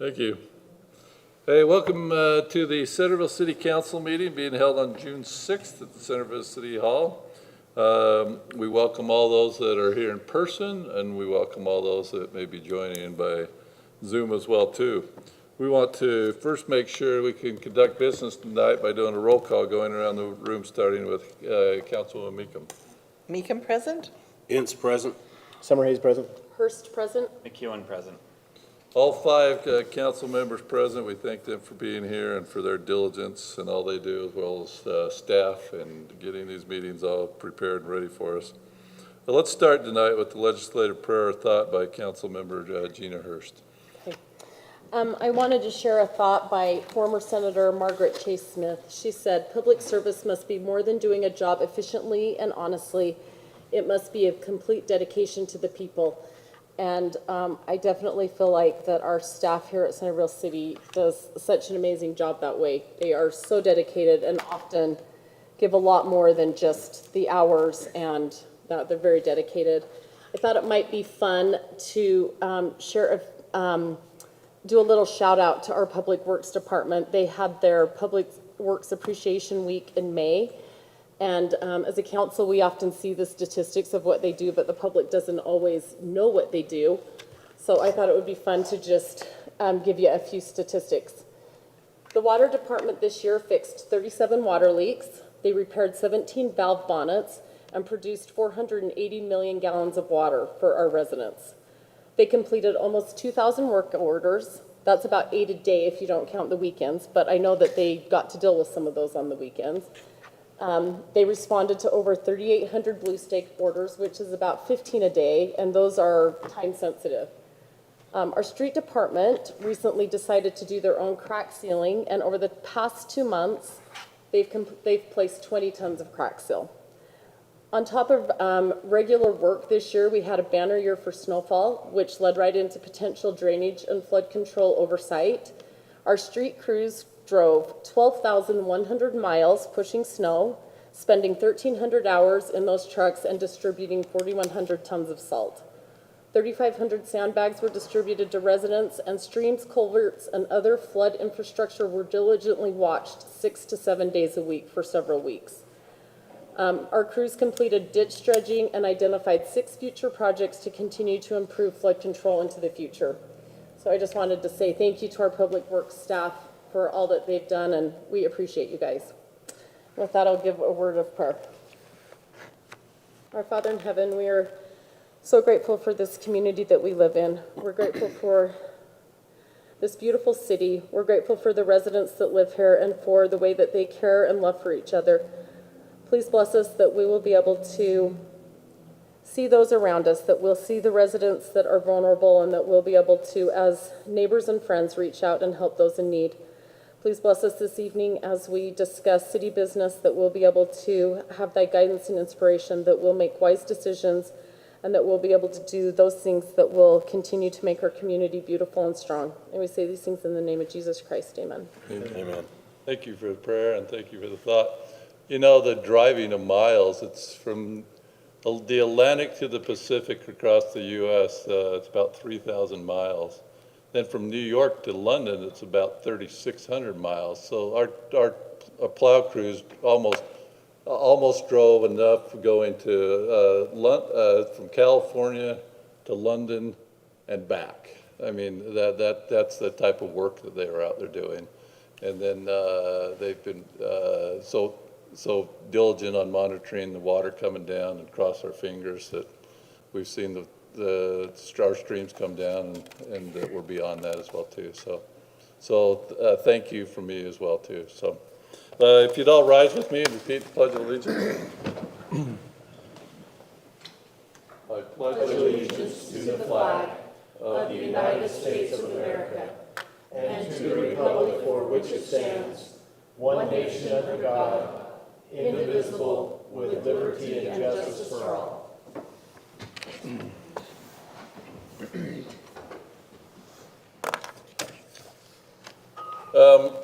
Thank you. Hey, welcome to the Centerville City Council meeting being held on June 6th at the Centerville City Hall. We welcome all those that are here in person, and we welcome all those that may be joining in by Zoom as well too. We want to first make sure we can conduct business tonight by doing a roll call going around the room, starting with Councilwoman Meekum. Meekum present. Ince present. Summer Hayes present. Hurst present. McEwen present. All five council members present, we thank them for being here and for their diligence and all they do, as well as staff and getting these meetings all prepared and ready for us. But let's start tonight with the legislative prayer or thought by Council Member Gina Hurst. Okay. I wanted to share a thought by former Senator Margaret Chase Smith. She said, "Public service must be more than doing a job efficiently and honestly. It must be a complete dedication to the people." And I definitely feel like that our staff here at Centerville City does such an amazing job that way. They are so dedicated and often give a lot more than just the hours, and that they're very dedicated. I thought it might be fun to do a little shout out to our Public Works Department. They had their Public Works Appreciation Week in May. And as a council, we often see the statistics of what they do, but the public doesn't always know what they do. So I thought it would be fun to just give you a few statistics. The water department this year fixed 37 water leaks. They repaired 17 valve bonnets and produced 480 million gallons of water for our residents. They completed almost 2,000 work orders. That's about 8 a day if you don't count the weekends, but I know that they got to deal with some of those on the weekends. They responded to over 3,800 blue stake orders, which is about 15 a day, and those are time sensitive. Our street department recently decided to do their own crack sealing, and over the past 2 months, they've placed 20 tons of crack seal. On top of regular work this year, we had a banner year for snowfall, which led right into potential drainage and flood control oversight. Our street crews drove 12,100 miles pushing snow, spending 1,300 hours in those trucks and distributing 4,100 tons of salt. 3,500 sandbags were distributed to residents, and streams, culverts, and other flood infrastructure were diligently watched 6 to 7 days a week for several weeks. Our crews completed ditch dredging and identified 6 future projects to continue to improve flood control into the future. So I just wanted to say thank you to our Public Works staff for all that they've done, and we appreciate you guys. With that, I'll give a word of prayer. Our Father in heaven, we are so grateful for this community that we live in. We're grateful for this beautiful city. We're grateful for the residents that live here and for the way that they care and love for each other. Please bless us that we will be able to see those around us, that we'll see the residents that are vulnerable, and that we'll be able to, as neighbors and friends, reach out and help those in need. Please bless us this evening as we discuss city business, that we'll be able to have thy guidance and inspiration, that we'll make wise decisions, and that we'll be able to do those things that will continue to make our community beautiful and strong. And we say these things in the name of Jesus Christ. Amen. Amen. Thank you for the prayer and thank you for the thought. You know, the driving of miles, it's from the Atlantic to the Pacific across the U.S., it's about 3,000 miles. Then from New York to London, it's about 3,600 miles. So our plow crews almost drove enough going to from California to London and back. I mean, that's the type of work that they were out there doing. And then they've been so diligent on monitoring the water coming down, and cross our fingers that we've seen our streams come down, and that we're beyond that as well too. So thank you from me as well too. So if you'd all rise with me and repeat the Pledge of Allegiance. I pledge allegiance to the flag of the United States of America and to the republic for which it stands, one nation under God, indivisible, with liberty and justice for all.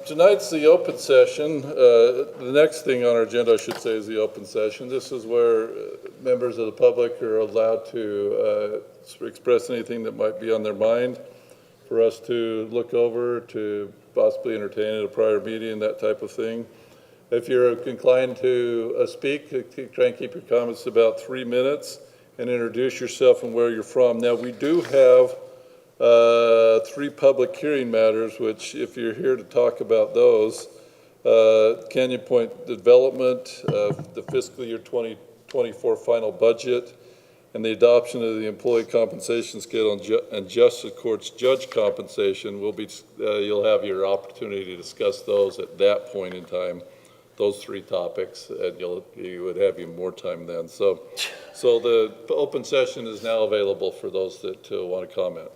Tonight's the open session. The next thing on our agenda, I should say, is the open session. This is where members of the public are allowed to express anything that might be on their mind for us to look over, to possibly entertain at a prior meeting, that type of thing. If you're inclined to speak, try and keep your comments to about 3 minutes and introduce yourself and where you're from. Now, we do have 3 public hearing matters, which if you're here to talk about those, Canyon Point Development, the fiscal year 2024 final budget, and the adoption of the employee compensation scale and justice court's judge compensation will be, you'll have your opportunity to discuss those at that point in time, those 3 topics, and you would have even more time then. So the open session is now available for those that want to comment.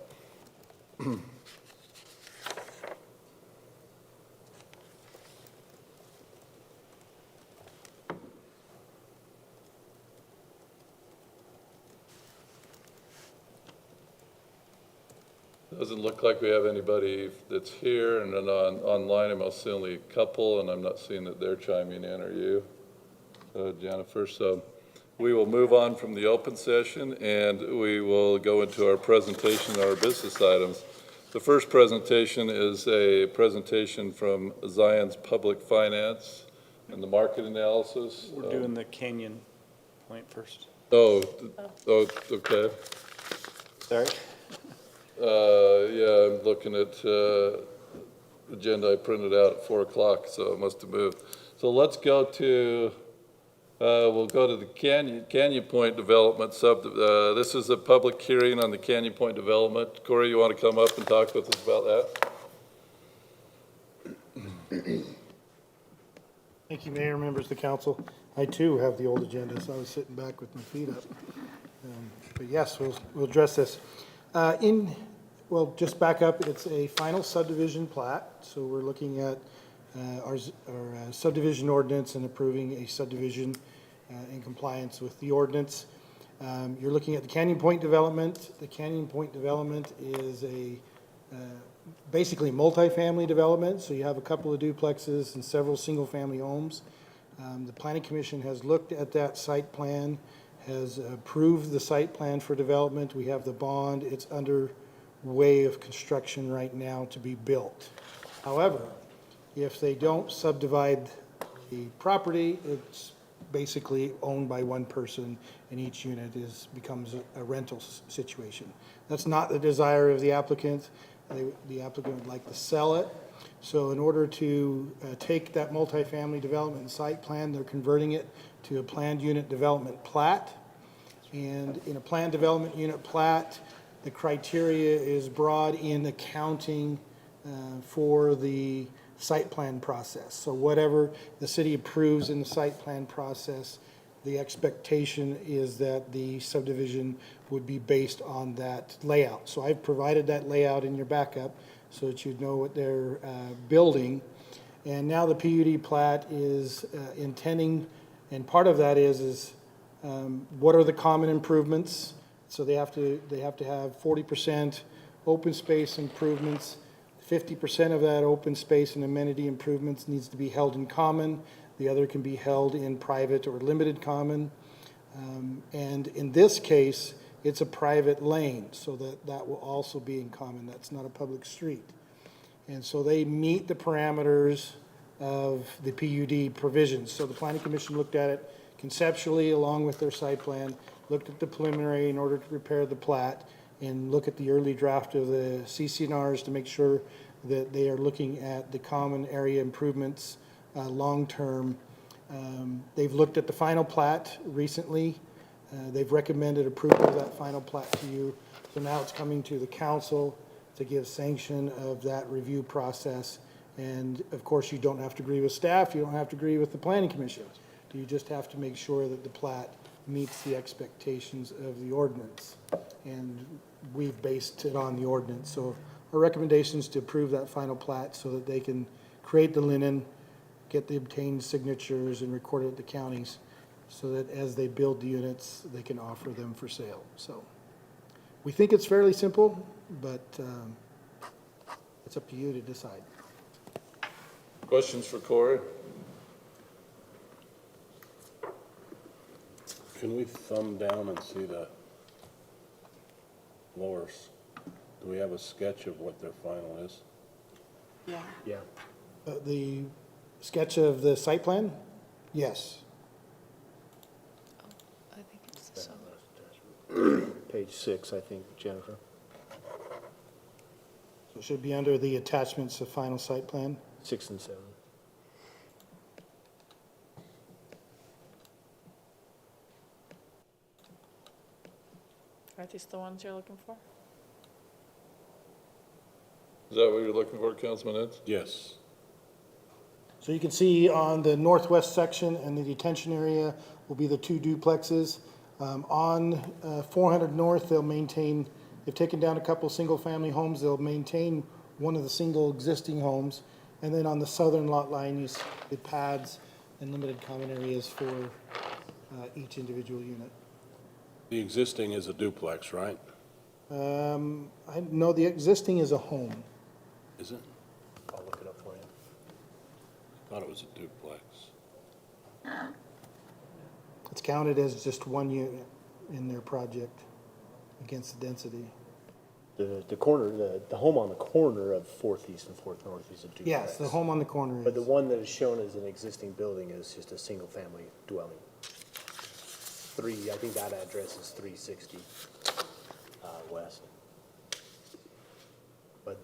Doesn't look like we have anybody that's here, and then online I'm seeing only a couple, and I'm not seeing that they're chiming in. Are you, Jennifer? So we will move on from the open session, and we will go into our presentation, our business items. The first presentation is a presentation from Zion's Public Finance and the market analysis. We're doing the Canyon Point first. Oh, okay. Sorry? Yeah, I'm looking at agenda I printed out at 4 o'clock, so it must have moved. So let's go to, we'll go to the Canyon Point Development this is a public hearing on the Canyon Point Development. Corey, you want to come up and talk with us about that? Thank you, Mayor, members of the council. I too have the old agenda, so I was sitting back with my feet up. But yes, we'll address this. Well, just back up, it's a final subdivision plat, so we're looking at our subdivision ordinance and approving a subdivision in compliance with the ordinance. You're looking at the Canyon Point development. The Canyon Point development is a basically multifamily development, so you have a couple of duplexes and several single-family homes. The Planning Commission has looked at that site plan, has approved the site plan for development. We have the bond. It's underway of construction right now to be built. However, if they don't subdivide the property, it's basically owned by one person, and each unit becomes a rental situation. That's not the desire of the applicant. The applicant would like to sell it. So in order to take that multifamily development site plan, they're converting it to a planned unit development plat. And in a planned development unit plat, the criteria is broad in accounting for the site plan process. So whatever the city approves in the site plan process, the expectation is that the subdivision would be based on that layout. So I've provided that layout in your backup so that you know what they're building. And now the PUD plat is intending, and part of that is what are the common improvements? So they have to have 40% open space improvements. 50% of that open space and amenity improvements needs to be held in common. The other can be held in private or limited common. And in this case, it's a private lane, so that will also be in common. That's not a public street. And so they meet the parameters of the PUD provisions. So the Planning Commission looked at it conceptually along with their site plan, looked at the preliminary in order to prepare the plat, and look at the early draft of the CCNRs to make sure that they are looking at the common area improvements long-term. They've looked at the final plat recently. They've recommended approval of that final plat to you. So now it's coming to the council to give sanction of that review process. And of course, you don't have to agree with staff. You don't have to agree with the Planning Commission. You just have to make sure that the plat meets the expectations of the ordinance. And we've based it on the ordinance. So our recommendation is to approve that final plat so that they can create the linen, get the obtained signatures, and record it at the counties so that as they build the units, they can offer them for sale. So we think it's fairly simple, but it's up to you to decide. Questions for Corey? Can we thumb down and see the lower Do we have a sketch of what their final is? Yeah. The sketch of the site plan? Yes. I think it's this one. Page 6, I think, Jennifer. So it should be under the attachments of final site plan. 6 and 7. Are these the ones you're looking for? Is that what you're looking for, Councilman Eds? Yes. So you can see on the northwest section and the detention area will be the 2 duplexes. On 400 North, they'll maintain, they've taken down a couple single-family homes. They'll maintain one of the single existing homes. And then on the southern lot line, you see the pads and limited common areas for each individual unit. The existing is a duplex, right? I know the existing is a home. Is it? I'll look it up for you. Thought it was a duplex. It's counted as just one unit in their project against the density. The corner, the home on the corner of 4th East and 4th North is a duplex. Yes, the home on the corner But the is. one that is shown as an existing building is just a single-family dwelling. I think that address is 360 West. But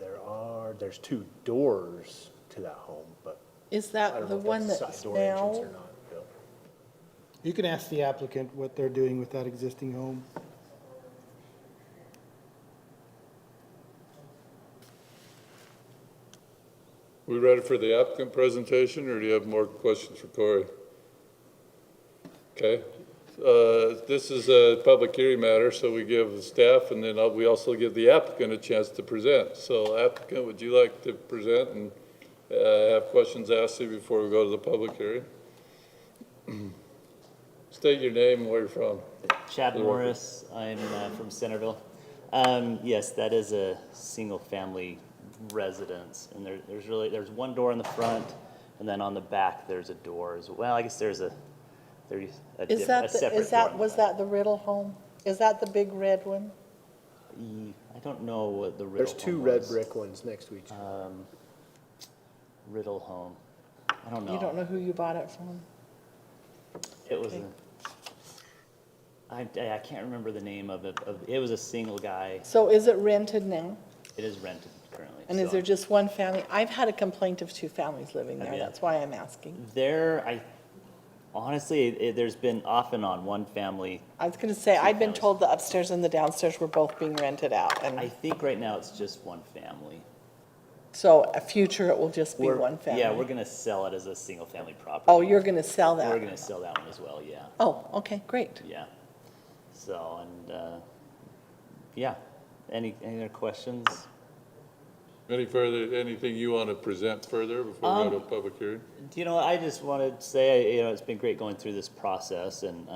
there's 2 doors to that home, but Is I that don't the know if one that's that's side door entrance or now? not, Bill. You can ask the applicant what they're doing with that existing home. We ready for the applicant presentation, or do you have more questions for Corey? Okay. This is a public hearing matter, so we give the staff, and then we also give the applicant a chance to present. So applicant, would you like to present and have questions asked you before we go to the public hearing? State your name and where you're from. Chad Morris, I'm from Centerville. Yes, that is a single-family residence, and there's one door in the front, and then on the back, there's a door as well. I guess there's a separate door. Was that the Riddle home? Is that the big red one? I don't know what the Riddle There's 2 home red was. brick ones next to each other. Riddle home. I don't know. You don't know who you bought it from? It was Okay. I can't remember the name of it. It was a single guy. So is it rented now? It is rented currently. And is so- there just one family? I've had a complaint of 2 families living Have there, you? that's why I'm asking. Honestly, there's been off and on one family. I was gonna say, I've been families. told the upstairs and the downstairs were both being rented out, I and think right now it's just one family. so a future it will just be one family. Yeah, we're gonna sell it as a single family property. Oh, you're gonna sell that? We're gonna sell that one as well, yeah, Oh, okay, great. yeah. So, yeah, any other questions? Anything you want to present further before we go to a public hearing? I just wanted to say, it's been great going through this process, and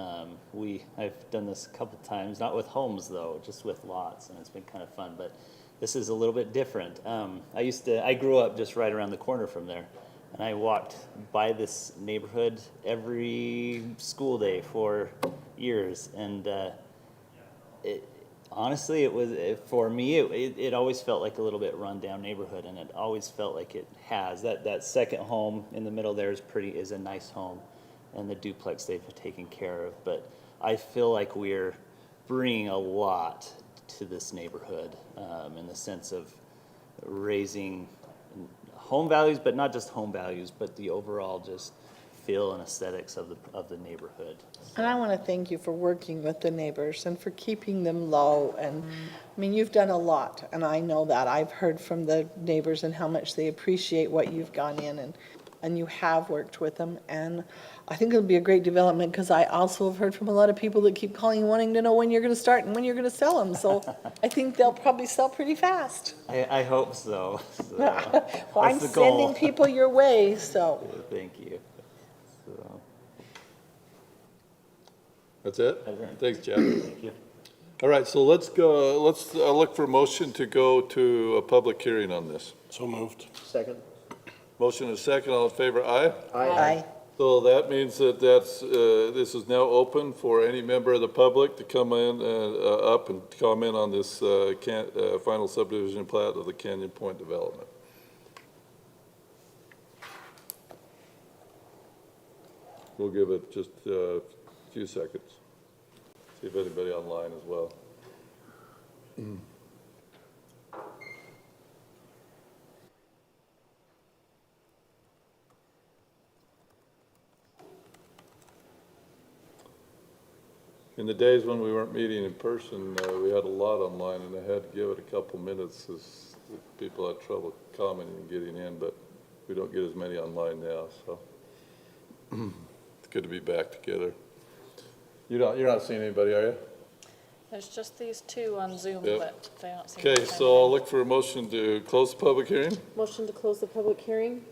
I've done this a couple times, not with homes though, just with lots, and it's been kind of fun, but this is a little bit different. I grew up just right around the corner from there, and I walked by this neighborhood every school day for years, and honestly, for me, it always felt like a little bit run-down neighborhood, and it always felt like it has. That second home in the middle there is a nice home, and the duplex they've taken care of. But I feel like we're bringing a lot to this neighborhood in the sense of raising home values, but not just home values, but the overall just feel and aesthetics of the neighborhood. And I want to thank you for working with the neighbors and for keeping them low. And, I mean, you've done a lot, and I know that. I've heard from the neighbors and how much they appreciate what you've gone in, and you have worked with them. And I think it'll be a great development, because I also have heard from a lot of people that keep calling, wanting to know when you're going to start and when you're going to sell them. So I think they'll probably sell pretty fast. I hope so. So, Well, I'm that's the goal. sending people your way, so. Thank you. So, That's it? That's it. Thanks, Jeff. thank you. All right, so let's go, let's look for a motion to go to a public hearing on this. So moved. Second? Motion is second, all in favor, aye? Aye. So that means that this is now open for any member of the public to come in and, up and comment on this, final subdivision plat of the Canyon Point development. We'll give it just a few seconds. See if anybody online as well. In the days when we weren't meeting in person, we had a lot online, and I had to give it a couple minutes as people had trouble commenting and getting in, but we don't get as many online now, so it's good to be back together. You're not seeing anybody, are you? There's just these two on Zoom, Yep. but they don't seem Okay, to come so I'll in. look for a motion to close the public hearing. Motion to close the public hearing?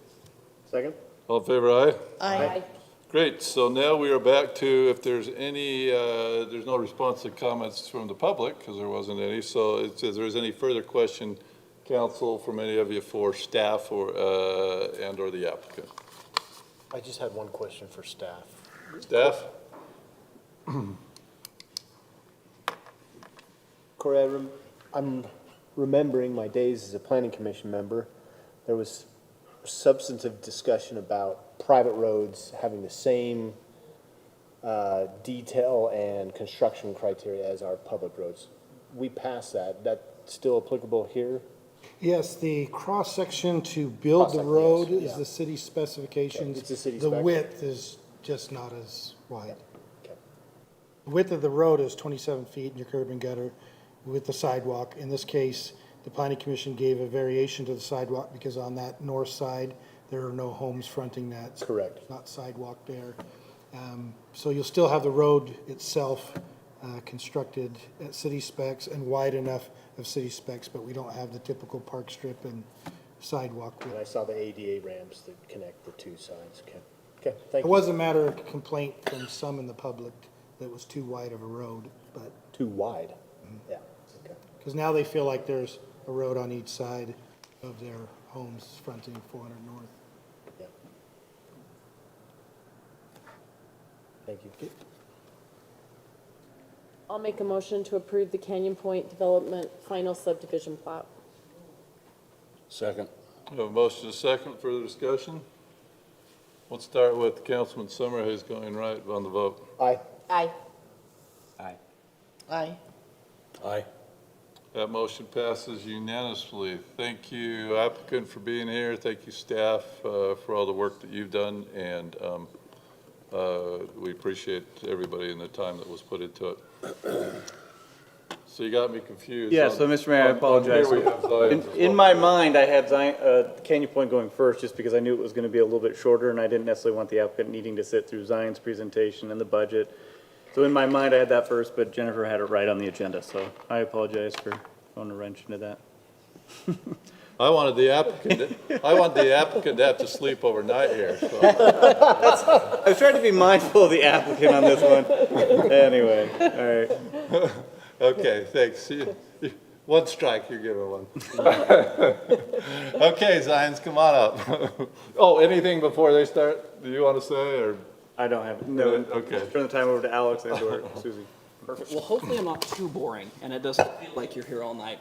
Second? All in favor, aye? I, Great, so now we are back to if there's any, there's no response to comments from the public, because there wasn't any, so it says there's any further question, council, from any of you for staff or, and/or the applicant. I just had one question for staff. Staff? Corey, I'm remembering my days as a planning commission member. There was substantive discussion about private roads having the same detail and construction criteria as our public roads. We passed that. That still applicable here? Yes, the cross-section to build the Cross-section, road yes, is yeah. the city specifications. It's the city The spec. width is just not as wide. Okay. The width of the road is 27 feet in your curb and gutter with the sidewalk. In this case, the planning commission gave a variation to the sidewalk because on that north side, there are no homes fronting that. Correct. It's not sidewalk there. So you'll still have the road itself constructed at city specs and wide enough of city specs, but we don't have the typical park strip and sidewalk And width. I saw the ADA ramps that connect the two sides. Okay. Okay, thank It you. was a matter of complaint from some in the public that it was too wide of a road, but, Too wide. Yeah. Okay. because now they feel like there's a road on each side of their homes fronting 400 North. Yeah. Thank you. I'll make a motion to approve the Canyon Point Development Final Subdivision Plat. Second. We have a motion, a second, further discussion? We'll start with Councilman Summerhays going right on the vote. Aye. Aye. I. Aye. That motion passes unanimously. Thank you applicant for being here. Thank you staff for all the work that you've done, and we appreciate everybody and the time that was put into it. So you got me confused. Yeah, On- so Mr. Mayor, I on- apologize. on here we have Zions as In well. my mind, I had Canyon Point going first, just because I knew it was gonna be a little bit shorter, and I didn't necessarily want the applicant needing to sit through Zion's presentation and the budget. So in my mind, I had that first, but Jennifer had it right on the agenda, so I apologize for throwing a wrench into that. I wanted the applicant to have to sleep overnight here, so. I was trying to be mindful of the applicant on this one. Anyway, all right. Okay, thanks. One strike, you're given one. Okay, Zions, come on up. Oh, anything before they start, do you want to say, or? I don't have, no. Okay. Turn the time over to Alex and or Susie. Perfect. Well, hopefully I'm not too boring, and it doesn't feel like you're here all night.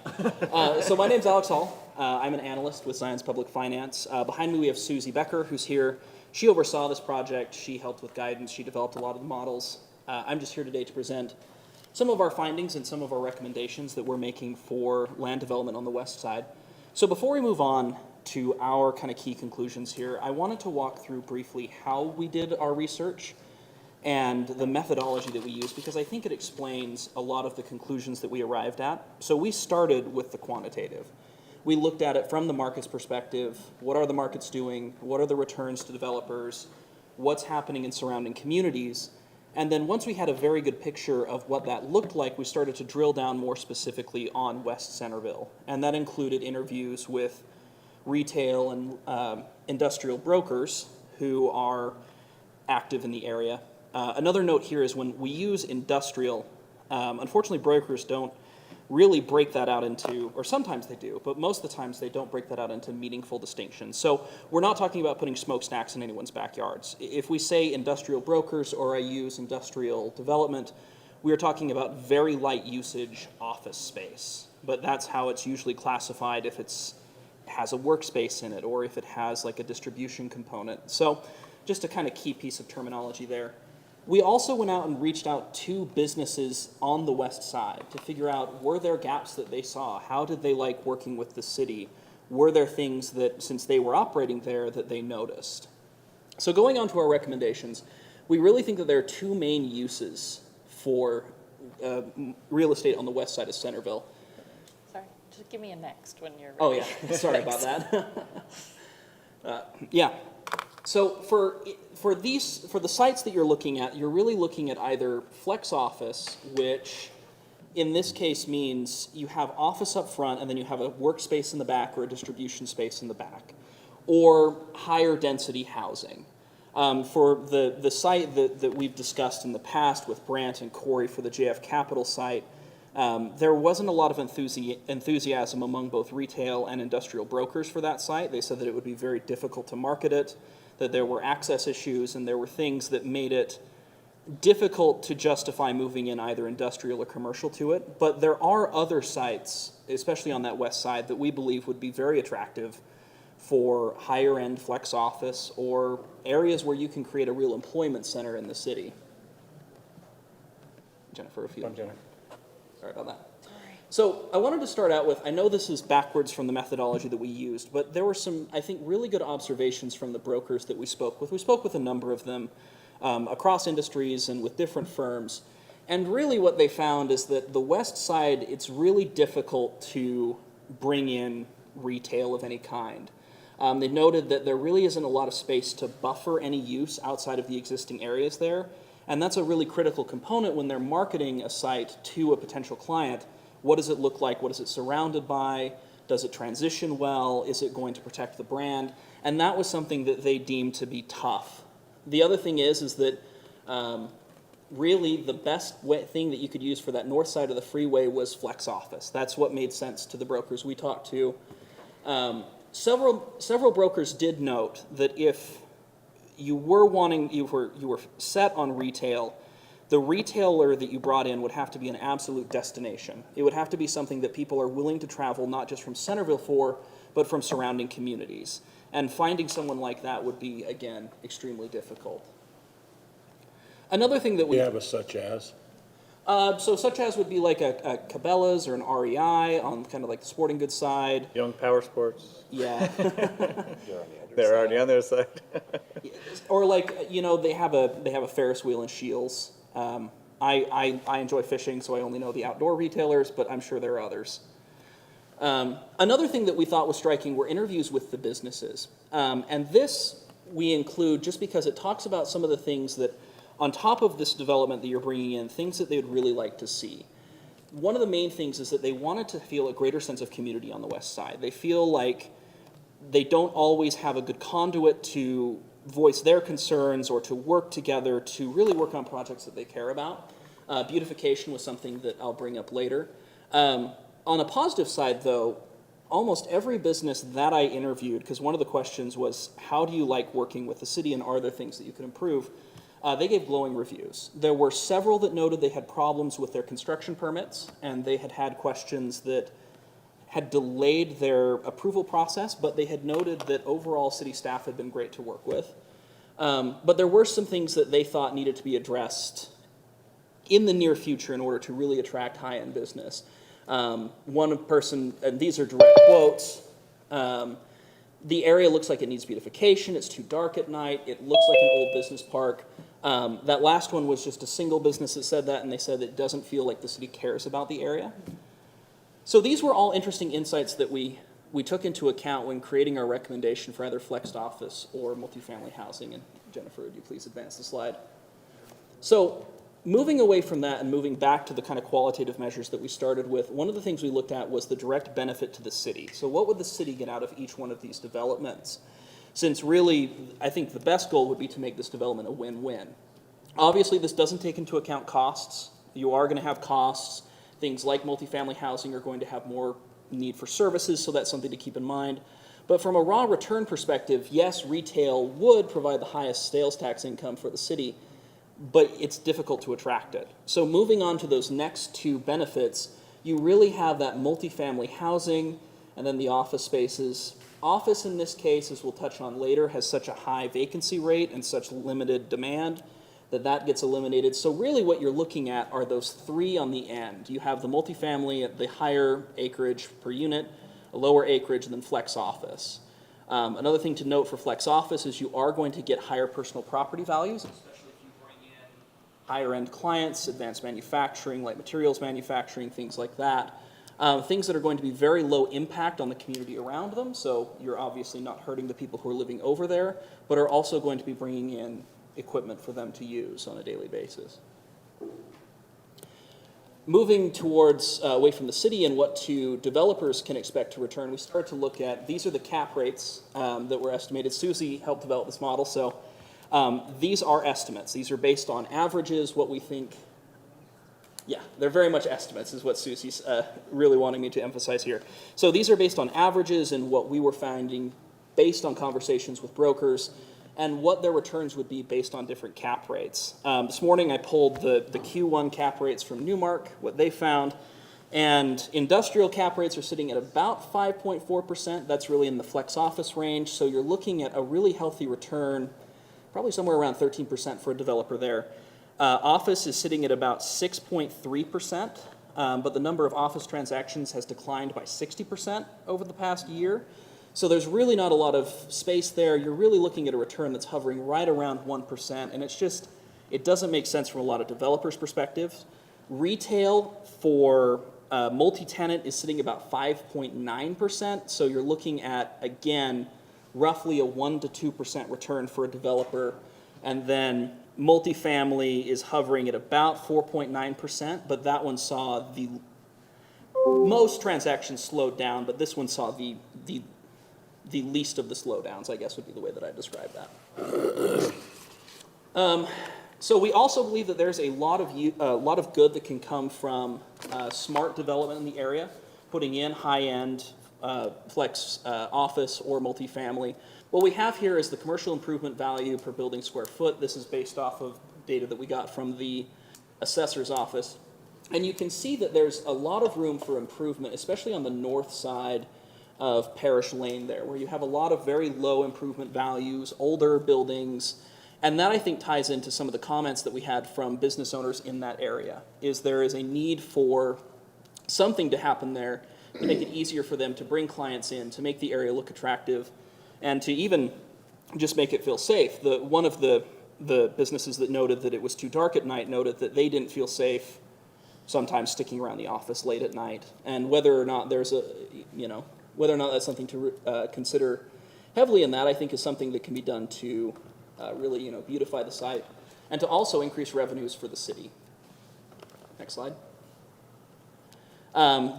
So my name's Alex Hall. I'm an analyst with Science Public Finance. Behind me we have Susie Becker, who's here. She oversaw this project. She helped with guidance. She developed a lot of the models. I'm just here today to present some of our findings and some of our recommendations that we're making for land development on the west side. So before we move on to our kind of key conclusions here, I wanted to walk through briefly how we did our research and the methodology that we use, because I think it explains a lot of the conclusions that we arrived at. So we started with the quantitative. We looked at it from the market's perspective. What are the markets doing? What are the returns to developers? What's happening in surrounding communities? And then once we had a very good picture of what that looked like, we started to drill down more specifically on West Centerville. And that included interviews with retail and industrial brokers who are active in the area. Another note here is when we use industrial, unfortunately brokers don't really break that out into, or sometimes they do, but most of the times they don't break that out into meaningful distinctions. So we're not talking about putting smokestacks in anyone's backyards. If we say industrial brokers or I use industrial development, we are talking about very light usage office space. But that's how it's usually classified if it's has a workspace in it or if it has like a distribution component. So just a kind of key piece of terminology there. We also went out and reached out to businesses on the west side to figure out, were there gaps that they saw? How did they like working with the city? Were there things that, since they were operating there, that they noticed? So going on to our recommendations, we really think that there are two main uses for real estate on the west side of Centerville. Sorry, just give me a next when you're ready. Oh, yeah, sorry about that. Yeah, so for the sites that you're looking at, you're really looking at either flex office, which in this case means you have office up front and then you have a workspace in the back or a distribution space in the back, or higher density housing. For the site that we've discussed in the past with Brant and Corey for the JF Capital site, there wasn't a lot of enthusiasm among both retail and industrial brokers for that site. They said that it would be very difficult to market it, that there were access issues, and there were things that made it difficult to justify moving in either industrial or commercial to it. But there are other sites, especially on that west side, that we believe would be very attractive for higher end flex office or areas where you can create a real employment center in the city. Jennifer, if you... Sorry about that. So I wanted to start out with, I know this is backwards from the methodology that we used, but there were some, I think, really good observations from the brokers that we spoke with. We spoke with a number of them across industries and with different firms. And really what they found is that the west side, it's really difficult to bring in retail of any kind. They noted that there really isn't a lot of space to buffer any use outside of the existing areas there. And that's a really critical component when they're marketing a site to a potential client. What does it look like? What is it surrounded by? Does it transition well? Is it going to protect the brand? And that was something that they deemed to be tough. The other thing is that really the best thing that you could use for that north side of the freeway was flex office. That's what made sense to the brokers we talked to. Several brokers did note that if you were set on retail, the retailer that you brought in would have to be an absolute destination. It would have to be something that people are willing to travel not just from Centerville for, but from surrounding communities. And finding someone like that would be, again, extremely difficult. Another thing that We have a such as. so such as would be like a Cabela's or an REI on kind of like the sporting goods side. Young Power Sports, Yeah. they're already on their side. Or like, they have a Ferris wheel in Shields. I enjoy fishing, so I only know the outdoor retailers, but I'm sure there are others. Another thing that we thought was striking were interviews with the businesses. And this we include just because it talks about some of the things that, on top of this development that you're bringing in, things that they would really like to see. One of the main things is that they wanted to feel a greater sense of community on the west side. They feel like they don't always have a good conduit to voice their concerns or to work together to really work on projects that they care about. Beautification was something that I'll bring up later. On a positive side, though, almost every business that I interviewed, because one of the questions was, how do you like working with the city and are there things that you could improve? They gave glowing reviews. There were several that noted they had problems with their construction permits and they had questions that had delayed their approval process, but they had noted that overall city staff had been great to work with. But there were some things that they thought needed to be addressed in the near future in order to really attract high-end business. One person, and these are direct quotes, the area looks like it needs beautification, it's too dark at night, it looks like an old business park. That last one was just a single business that said that, and they said it doesn't feel like the city cares about the area. So these were all interesting insights that we took into account when creating our recommendation for either flexed office or multifamily housing. And Jennifer, would you please advance the slide? So moving away from that and moving back to the kind of qualitative measures that we started with, one of the things we looked at was the direct benefit to the city. So what would the city get out of each one of these developments? Since really, I think the best goal would be to make this development a win-win. Obviously, this doesn't take into account costs. You are going to have costs. Things like multifamily housing are going to have more need for services, so that's something to keep in mind. But from a raw return perspective, yes, retail would provide the highest sales tax income for the city, but it's difficult to attract it. So moving on to those next two benefits, you really have that multifamily housing and then the office spaces. Office in this case, as we'll touch on later, has such a high vacancy rate and such limited demand that gets eliminated. So really what you're looking at are those three on the end. You have the multifamily at the higher acreage per unit, a lower acreage, and then flex office. Another thing to note for flex office is you are going to get higher personal property values, especially if you bring in higher end clients, advanced manufacturing, light materials manufacturing, things like that. Things that are going to be very low impact on the community around them, so you're obviously not hurting the people who are living over there, but are also going to be bringing in equipment for them to use on a daily basis. Moving towards away from the city and what developers can expect to return, we start to look at, these are the cap rates that were estimated. Susie helped develop this model, so these are estimates. These are based on averages, what we think. Yeah, they're very much estimates is what Susie's really wanting me to emphasize here. So these are based on averages and what we were finding based on conversations with brokers and what their returns would be based on different cap rates. This morning I pulled the Q1 cap rates from Newmark, what they found, and industrial cap rates are sitting at about 5.4%. That's really in the flex office range, so you're looking at a really healthy return, probably somewhere around 13% for a developer there. Office is sitting at about 6.3%, but the number of office transactions has declined by 60% over the past year. So there's really not a lot of space there. You're really looking at a return that's hovering right around 1%, and it doesn't make sense from a lot of developers' perspectives. Retail for multi-tenant is sitting about 5.9%, so you're looking at, again, roughly a 1 to 2% return for a developer, and then multifamily is hovering at about 4.9%, but that one saw most transactions slowed down, but this one saw the least of the slowdowns, I guess would be the way that I describe that. So we also believe that there's a lot of good that can come from smart development in the area, putting in high-end flex office or multifamily. What we have here is the commercial improvement value per building square foot. This is based off of data that we got from the assessor's office. And you can see that there's a lot of room for improvement, especially on the north side of Parish Lane there, where you have a lot of very low improvement values, older buildings, and that I think ties into some of the comments that we had from business owners in that area, is there is a need for something to happen there to make it easier for them to bring clients in, to make the area look attractive, and to even just make it feel safe. One of the businesses that noted that it was too dark at night noted that they didn't feel safe sometimes sticking around the office late at night, and whether or not that's something to consider heavily in that, I think is something that can be done to really, beautify the site and to also increase revenues for the city. Next slide.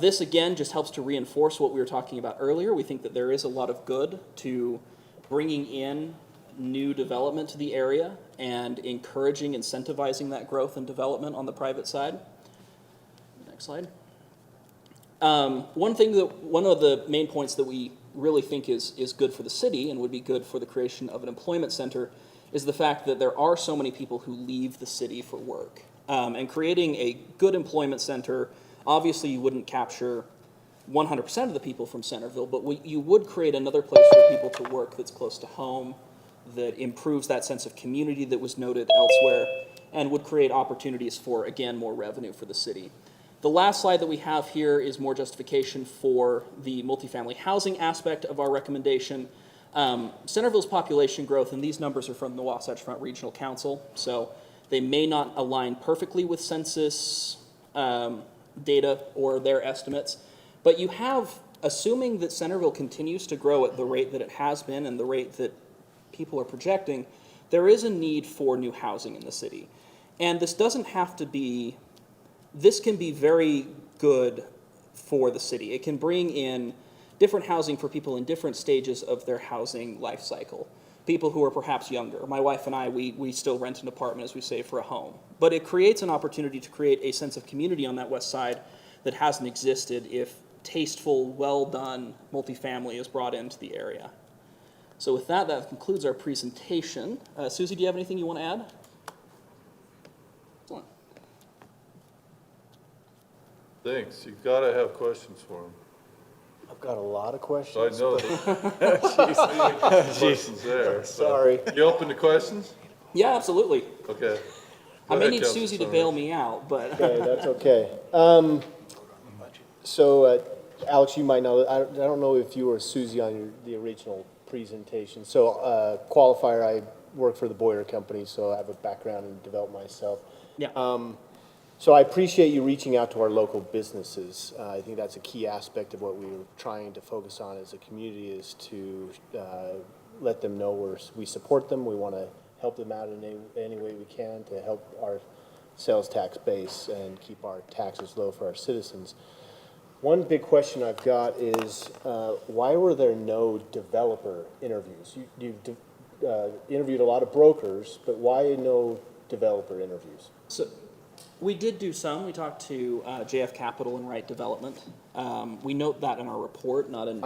This, again, just helps to reinforce what we were talking about earlier. We think that there is a lot of good to bringing in new development to the area and encouraging, incentivizing that growth and development on the private side. Next slide. One of the main points that we really think is good for the city and would be good for the creation of an employment center is the fact that there are so many people who leave the city for work. And creating a good employment center, obviously you wouldn't capture 100% of the people from Centerville, but you would create another place for people to work that's close to home, that improves that sense of community that was noted elsewhere, and would create opportunities for, again, more revenue for the city. The last slide that we have here is more justification for the multifamily housing aspect of our recommendation. Centerville's population growth, and these numbers are from the Wasatch Front Regional Council, so they may not align perfectly with census data or their estimates, but you have, assuming that Centerville continues to grow at the rate that it has been and the rate that people are projecting, there is a need for new housing in the city. And this doesn't have to be, this can be very good for the city. It can bring in different housing for people in different stages of their housing life cycle. People who are perhaps younger. My wife and I, we still rent an apartment as we save for a home. But it creates an opportunity to create a sense of community on that west side that hasn't existed if tasteful, well-done multifamily is brought into the area. So with that, that concludes our presentation. Susie, do you have anything you want to add? Excellent. Thanks. You've got to have questions for him. I've got a lot of I questions. know that. Questions there. so. Sorry. You open to questions? Yeah, absolutely. Okay. I Go may ahead, need Councilor Susie to Summers. bail me out, but Okay, that's okay. So, Alex, you might know, I don't know if you were Susie on the original presentation. So, qualifier, I work for the Boyer Company, so I have a background in development myself. yeah. So I appreciate you reaching out to our local businesses. I think that's a key aspect of what we were trying to focus on as a community, is to let them know we support them. We want to help them out in any way we can to help our sales tax base and keep our taxes low for our citizens. One big question I've got is, why were there no developer interviews? You've interviewed a lot of brokers, but why no developer interviews? So we did do some. We talked to JF Capital and Wright Development. We note that in our report, not in.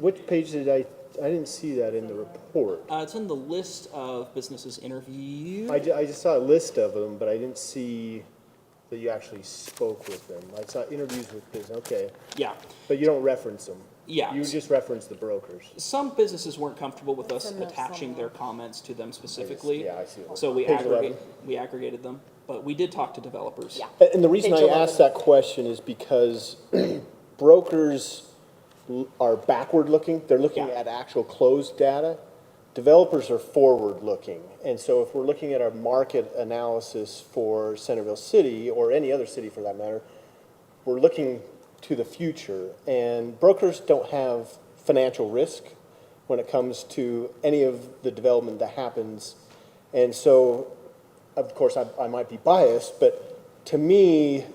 Which page did I didn't see that in the report. It's in the list of businesses interviewed. I just saw a list of them, but I didn't see that you actually spoke with them. I saw interviews with business, okay. Yeah. But you don't reference them. Yeah. You just reference the brokers. Some businesses weren't comfortable with us in there attaching their comments to them specifically. Yeah, I see it. So we Page 11. aggregated them, but we did talk to developers. Yeah. And the reason Page I 11. asked that question is because brokers are backward-looking. They're looking Yeah. at actual closed data. Developers are forward-looking. And so if we're looking at our market analysis for Centerville City, or any other city for that matter, we're looking to the future. And brokers don't have financial risk when it comes to any of the development that happens. And so, of course, I might be biased, but to me,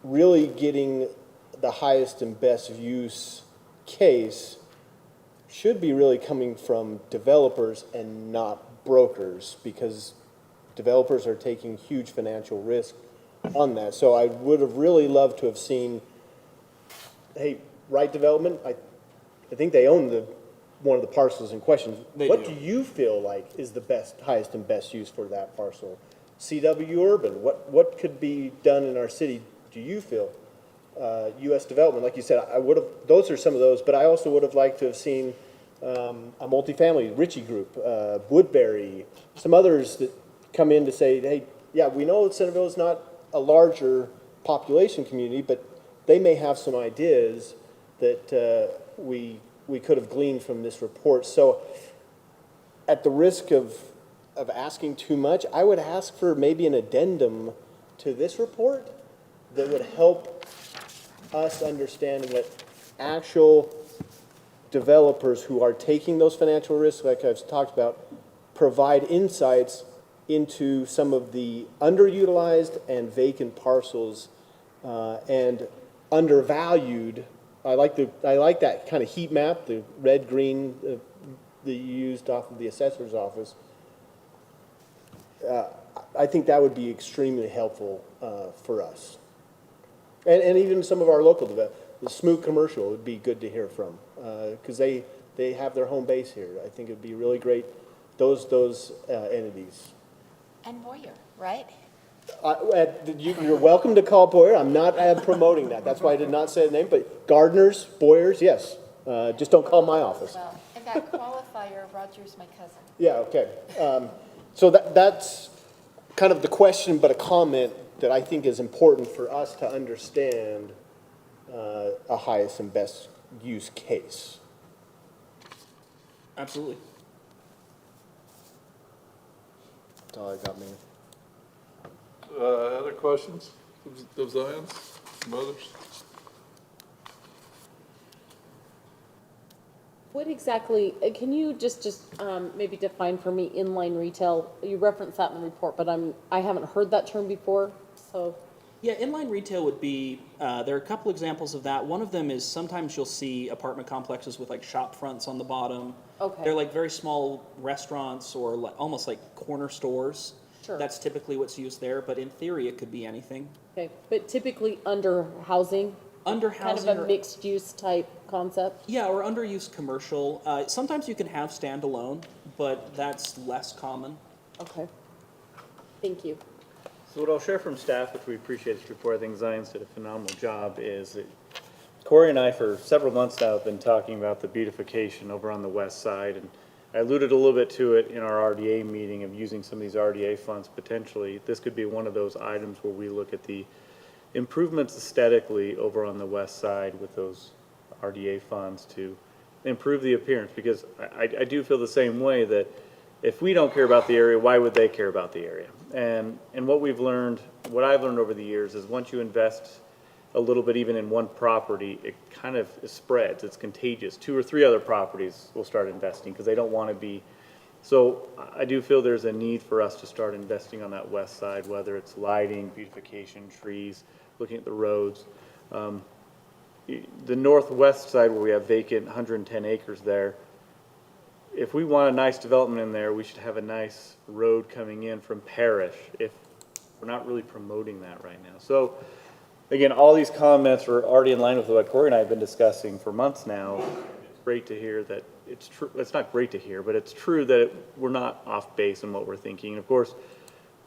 really getting the highest and best use case should be really coming from developers and not brokers, because developers are taking huge financial risk on that. So I would have really loved to have seen, hey, Wright Development, I think they own one of the parcels in question. They What do. do you feel like is the highest and best use for that parcel? CW Urban, what could be done in our city, do you feel? US Development, like you said, those are some of those, but I also would have liked to have seen a multifamily, Ritchie Group, Woodbury, some others that come in to say, hey, yeah, we know that Centerville is not a larger population community, but they may have some ideas that we could have gleaned from this report. So at the risk of asking too much, I would ask for maybe an addendum to this report that would help us understand that actual developers who are taking those financial risks, like I've talked about, provide insights into some of the underutilized and vacant parcels and undervalued. I like that kind of heat map, the red, green that you used off of the assessor's office. I think that would be extremely helpful for us. And even some of our local development, the Smoot Commercial would be good to hear from, because they have their home base here. I think it'd be really great, those entities. And Boyer, right? You're welcome to call Boyer. I'm not promoting that. That's why I did not say the name, but Gardners, Boyers, yes. Just don't call my office. Well, and that qualifier, Roger's my cousin. Yeah, okay. So that's kind of the question, but a comment that I think is important for us to understand a highest and best use case. Absolutely. That's all I got, Mayor. Other questions of Zion's, from others? What exactly, can you just maybe define for me inline retail? You referenced that in the report, but I haven't heard that term before, so. Yeah, inline retail would be, there are a couple examples of that. One of them is sometimes you'll see apartment complexes with like shop fronts on the bottom. Okay. They're like very small restaurants or almost like corner stores. Sure. That's typically what's used there, but in theory, it could be anything. Okay, but typically under housing, Under kind of housing a or, mixed-use type concept? yeah, or underused commercial. Sometimes you can have standalone, but that's less common. Okay. Thank you. So what I'll share from staff, which we appreciate this report, I think Zions did a phenomenal job, is that Corey and I, for several months now, have been talking about the beautification over on the west side, and I alluded a little bit to it in our RDA meeting of using some of these RDA funds potentially. This could be one of those items where we look at the improvements aesthetically over on the west side with those RDA funds to improve the appearance, because I do feel the same way that if we don't care about the area, why would they care about the area? And what we've learned, what I've learned over the years is once you invest a little bit even in one property, it kind of spreads, it's contagious. 2 or 3 other properties will start investing because they don't want to be. So I do feel there's a need for us to start investing on that west side, whether it's lighting, beautification, trees, looking at the roads. The northwest side where we have vacant 110 acres there, if we want a nice development in there, we should have a nice road coming in from Parish, if we're not really promoting that right now. So, again, all these comments are already in line with what Corey and I have been discussing for months now. It's great to hear that it's true, it's not great to hear, but it's true that we're not off base in what we're thinking. And of course,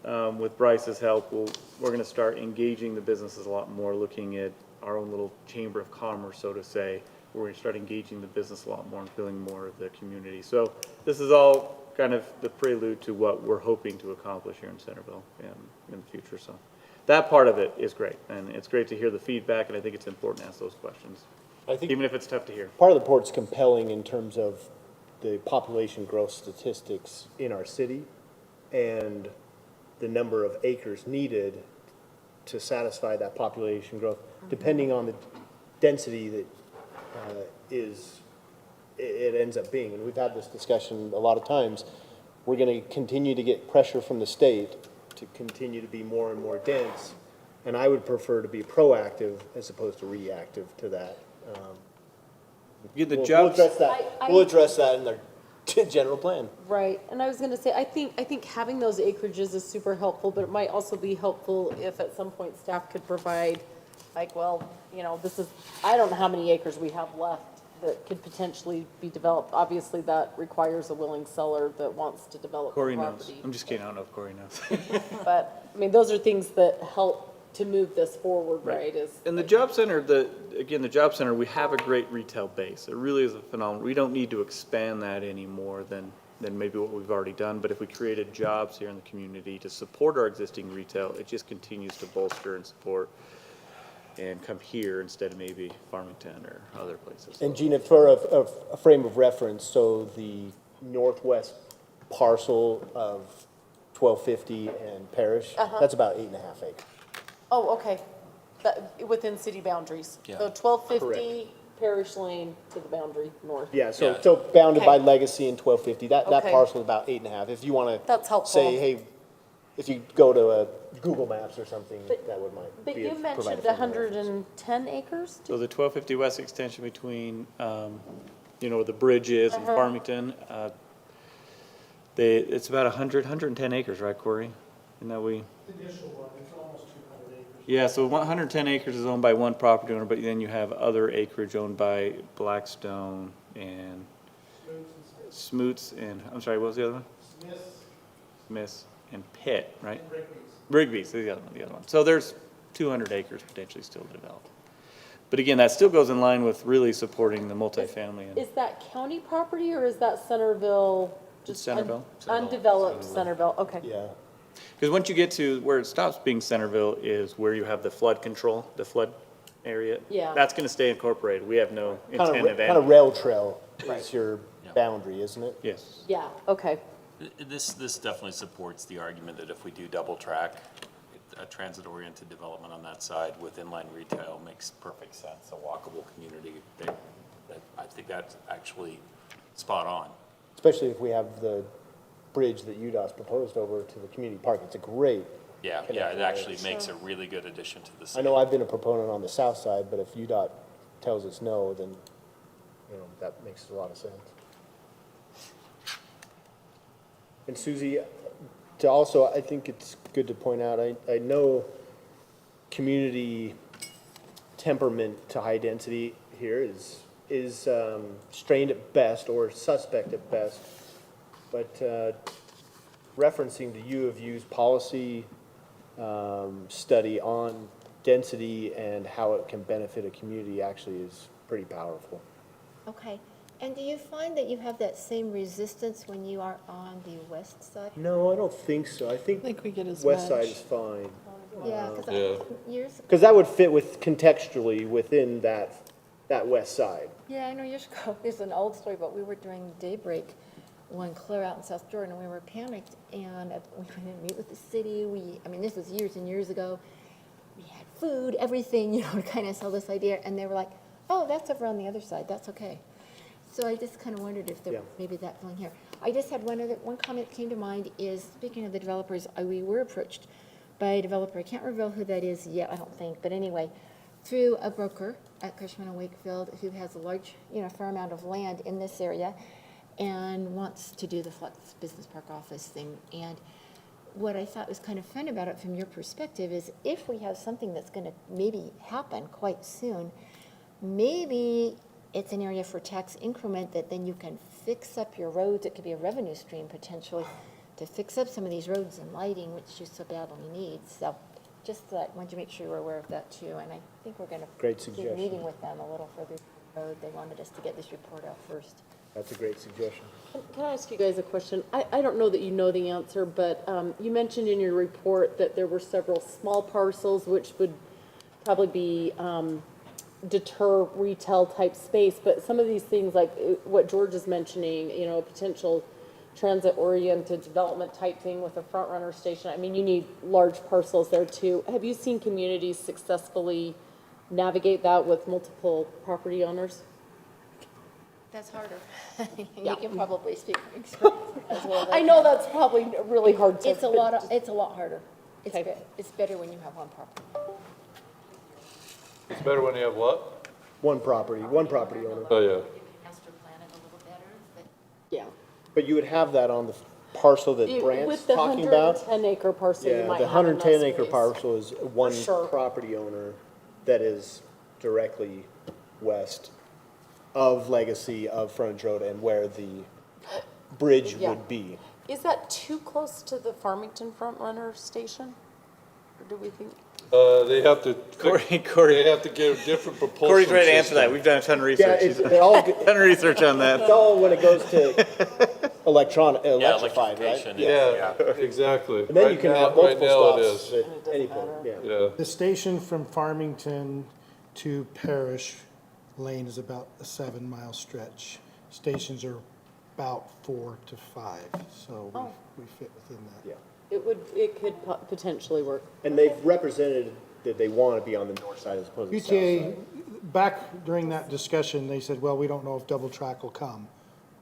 with Bryce's help, we're gonna start engaging the businesses a lot more, looking at our own little chamber of commerce, so to say. We're going to start engaging the business a lot more and feeling more of the community. So this is all kind of the prelude to what we're hoping to accomplish here in Centerville in the future. So that part of it is great, and it's great to hear the feedback, and I think it's important to ask those questions, I think even if it's tough to hear. part of the report's compelling in terms of the population growth statistics in our city and the number of acres needed to satisfy that population growth, depending on the density that it ends up being. And we've had this discussion a lot of times. We're going to continue to get pressure from the state to continue to be more and more dense. And I would prefer to be proactive as opposed to reactive to that. We'll address that. We'll address that in the general plan. Right, and I was gonna say, I think having those acreages is super helpful, but it might also be helpful if at some point staff could provide, like, well, you know, this is, I don't know how many acres we have left that could potentially be developed. Obviously, that requires a willing seller that wants to develop the Corey knows. property. I'm just kidding. I don't know if Corey knows. But, I mean, those are things that help to move this forward, right? Is And the job center, the job center, we have a great retail base. It really is a phenomenal. We don't need to expand that any more than maybe what we've already done. But if we created jobs here in the community to support our existing retail, it just continues to bolster and support and come here instead of maybe Farmington or other places. And Gina, for a frame of reference, so the northwest parcel of 1250 and Parish, that's about 8.5 acres. Oh, okay, that, within city boundaries. Yeah. So 1250 Parish Lane to the boundary north. Yeah, so bounded by Okay. Legacy and 1250, that Okay. parcel is about 8.5. If you want to That's helpful. say, hey, if you go to Google Maps or something, that would might But be you a- provide mentioned a frame of reference. 110 acres? So the 1250 west extension between, where the bridge is in Farmington, it's about 110 acres, right, Corey? Isn't that we? Initial one, it's almost 200 acres. Yeah, so 110 acres is owned by one property owner, but then you have other acreage owned by Blackstone and Smoots and, I'm sorry, what was the other one? Smiths and Pitt, right? Rigby's is the other one. So there's 200 acres potentially still to develop. But again, that still goes in line with really supporting the multifamily. And Is that county property or is that Centerville? It's Centerville. Undeveloped Centerville, okay. Yeah. Because once you get to where it stops being Centerville is where you have the flood control, the flood area. Yeah. That's going to stay incorporated. We have no intent of Kind of any. rail trail is your boundary, isn't it? Yes. Yeah, okay. This definitely supports the argument that if we do double track, a transit-oriented development on that side with inline retail makes perfect sense, a walkable community. I think that's actually spot on. Especially if we have the bridge that UDOT's proposed over to the community park. It's a great, Yeah, it actually makes a really good addition to the I city. know I've been a proponent on the south side, but if UDOT tells us no, then, that makes a lot of sense. And Susie, I think it's good to point out, I know community temperament to high density here is strained at best or suspect at best. But referencing the U of U's policy study on density and how it can benefit a community actually is pretty powerful. Okay, and do you find that you have that same resistance when you are on the west side? No, I don't think so. I think think we get as west side much. is fine. Yeah, Yeah. because years, Because that would fit with contextually within that west side. yeah, I know years ago, it's an old story, but we were doing daybreak when Claire out in South Jordan, and we were panicked, and we went and meet with the city. I mean, this was years and years ago. We had food, everything, to kind of sell this idea, and they were like, oh, that's over on the other side, that's okay. So I just kind of wondered if there Yeah. was maybe that feeling here. I just had one comment that came to mind is, speaking of the developers, we were approached by a developer, I can't reveal who that is yet, I don't think, but anyway, through a broker at Cushman and Wakefield who has a large, fair amount of land in this area and wants to do the Flex Business Park office thing. And what I thought was kind of fun about it from your perspective is if we have something that's going to maybe happen quite soon, maybe it's an area for tax increment that then you can fix up your roads. It could be a revenue stream potentially to fix up some of these roads and lighting, which you so badly need. So just that, wanted to make sure you were aware of that too. And I think we're going to Great be suggestion. meeting with them a little further down the road. They wanted us to get this report out first. That's a great suggestion. Can I ask you guys a question? I don't know that you know the answer, but you mentioned in your report that there were several small parcels which would probably be deter retail type space, but some of these things like what George is mentioning, a potential transit-oriented development type thing with a front runner station. I mean, you need large parcels there too. Have you seen communities successfully navigate that with multiple property owners? That's harder. Yeah. You can probably speak from experience as well. as I know that's probably really hard to. It's a lot harder. Okay. It's better when you have one property. It's better when you have what? One property owner. Oh, yeah. Master plan it a little better, but Yeah. But you would have that on the parcel that Brant's With the talking about. 110 acre parcel, you Yeah, might the have enough 110 acre space. parcel is one sure. property owner that is directly west of Legacy, of Frontage Road, and where the bridge Yeah. would be. Is that too close to the Farmington front runner station? Or do we think? They have to, Corey, they have to get a different propulsion Corey's ready to answer system. that. We've done a ton of Yeah, research. it's it all, He's done research on that. it's all when it goes to electrified, right? electrification, Yeah, exactly. And then you Right can now- have right multiple now it stops is. at any point, yeah. Yeah. The station from Farmington to Parish Lane is about a 7-mile stretch. Stations are about 4 to 5, so we fit within that. Yeah. It could potentially work. And they've represented that they want to be on the north side as opposed to the south UTA, side. back during that discussion, they said, well, we don't know if double track will come,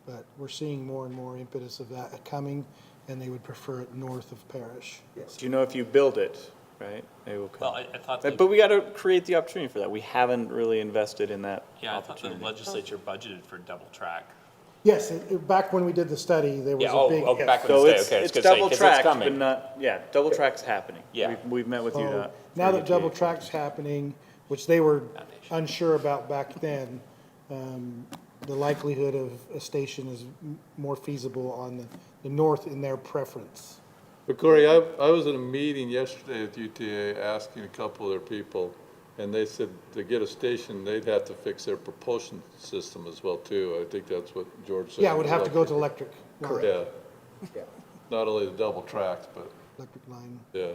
but we're seeing more and more impetus of that coming, and they would prefer it north of Parish. Do you know if you build it, right? They will come. Well, I thought, But we got to create the opportunity for that. We haven't really invested in that yeah, I thought the opportunity. legislature budgeted for double track. Yes, back when we did the study, there was Yeah, a big. back when So the it's, state, okay, I was it's gonna say, double 'cause it's tracked, coming. but not, yeah, double track's happening. Yeah. We've met with So UDOT. now for that double UTA. track's happening, which they were Foundation. unsure about back then, the likelihood of a station is more feasible on the north in their preference. But Corey, I was in a meeting yesterday with UTA asking a couple of their people, and they said to get a station, they'd have to fix their propulsion system as well too. I think that's what George said. Yeah, it would have to go to electric line. Yeah, Yeah. not only the double tracks, but, Electric line. yeah.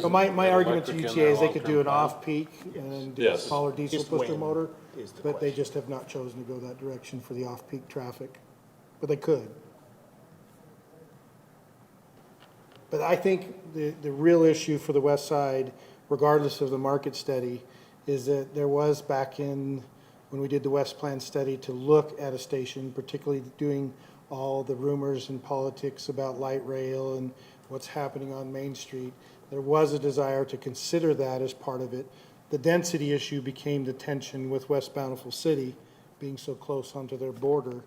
So my argument to UTA is they could do an off-peak and do a Yes. smaller diesel Just pusher when motor, is the but they question. just have not chosen to go that direction for the off-peak traffic. But they could. But I think the real issue for the west side, regardless of the market study, is that there was back in, when we did the West Plan study, to look at a station, particularly doing all the rumors and politics about light rail and what's happening on Main Street, there was a desire to consider that as part of it. The density issue became the tension with West Bountiful City being so close onto their border.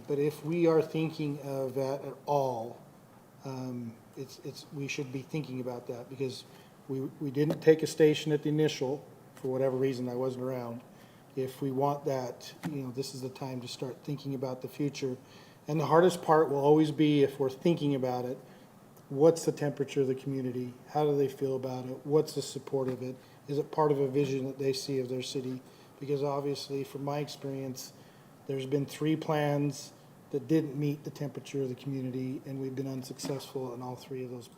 But if we are thinking of that at all, we should be thinking about that, because We didn't take a station at the initial, for whatever reason, I wasn't around. If we want that, this is the time to start thinking about the future. And the hardest part will always be, if we're thinking about it, what's the temperature of the community? How do they feel about it? What's the support of it? Is it part of a vision that they see of their city? Because obviously, from my experience, there's been 3 plans that didn't meet the temperature of the community, and we've been unsuccessful in all 3 of those.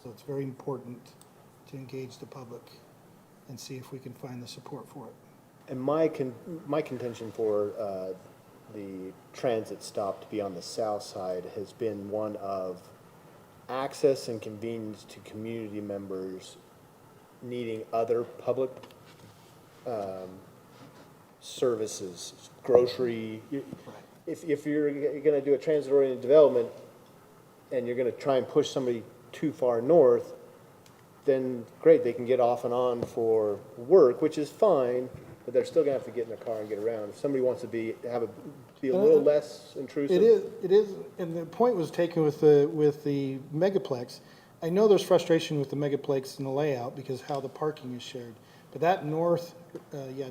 So it's very important to engage the public and see if we can find the support for it. And my contention for the transit stop to be on the south side has been one of access and convenience to community members needing other public services, grocery. If you're going to do a transit-oriented development and you're going to try and push somebody too far north, then great, they can get off and on for work, which is fine, but they're still gonna have to get in their car and get around. If somebody wants to be a little less intrusive. It is, and the point was taken with the megaplex. I know there's frustration with the megaplex in the layout because how the parking is shared. But that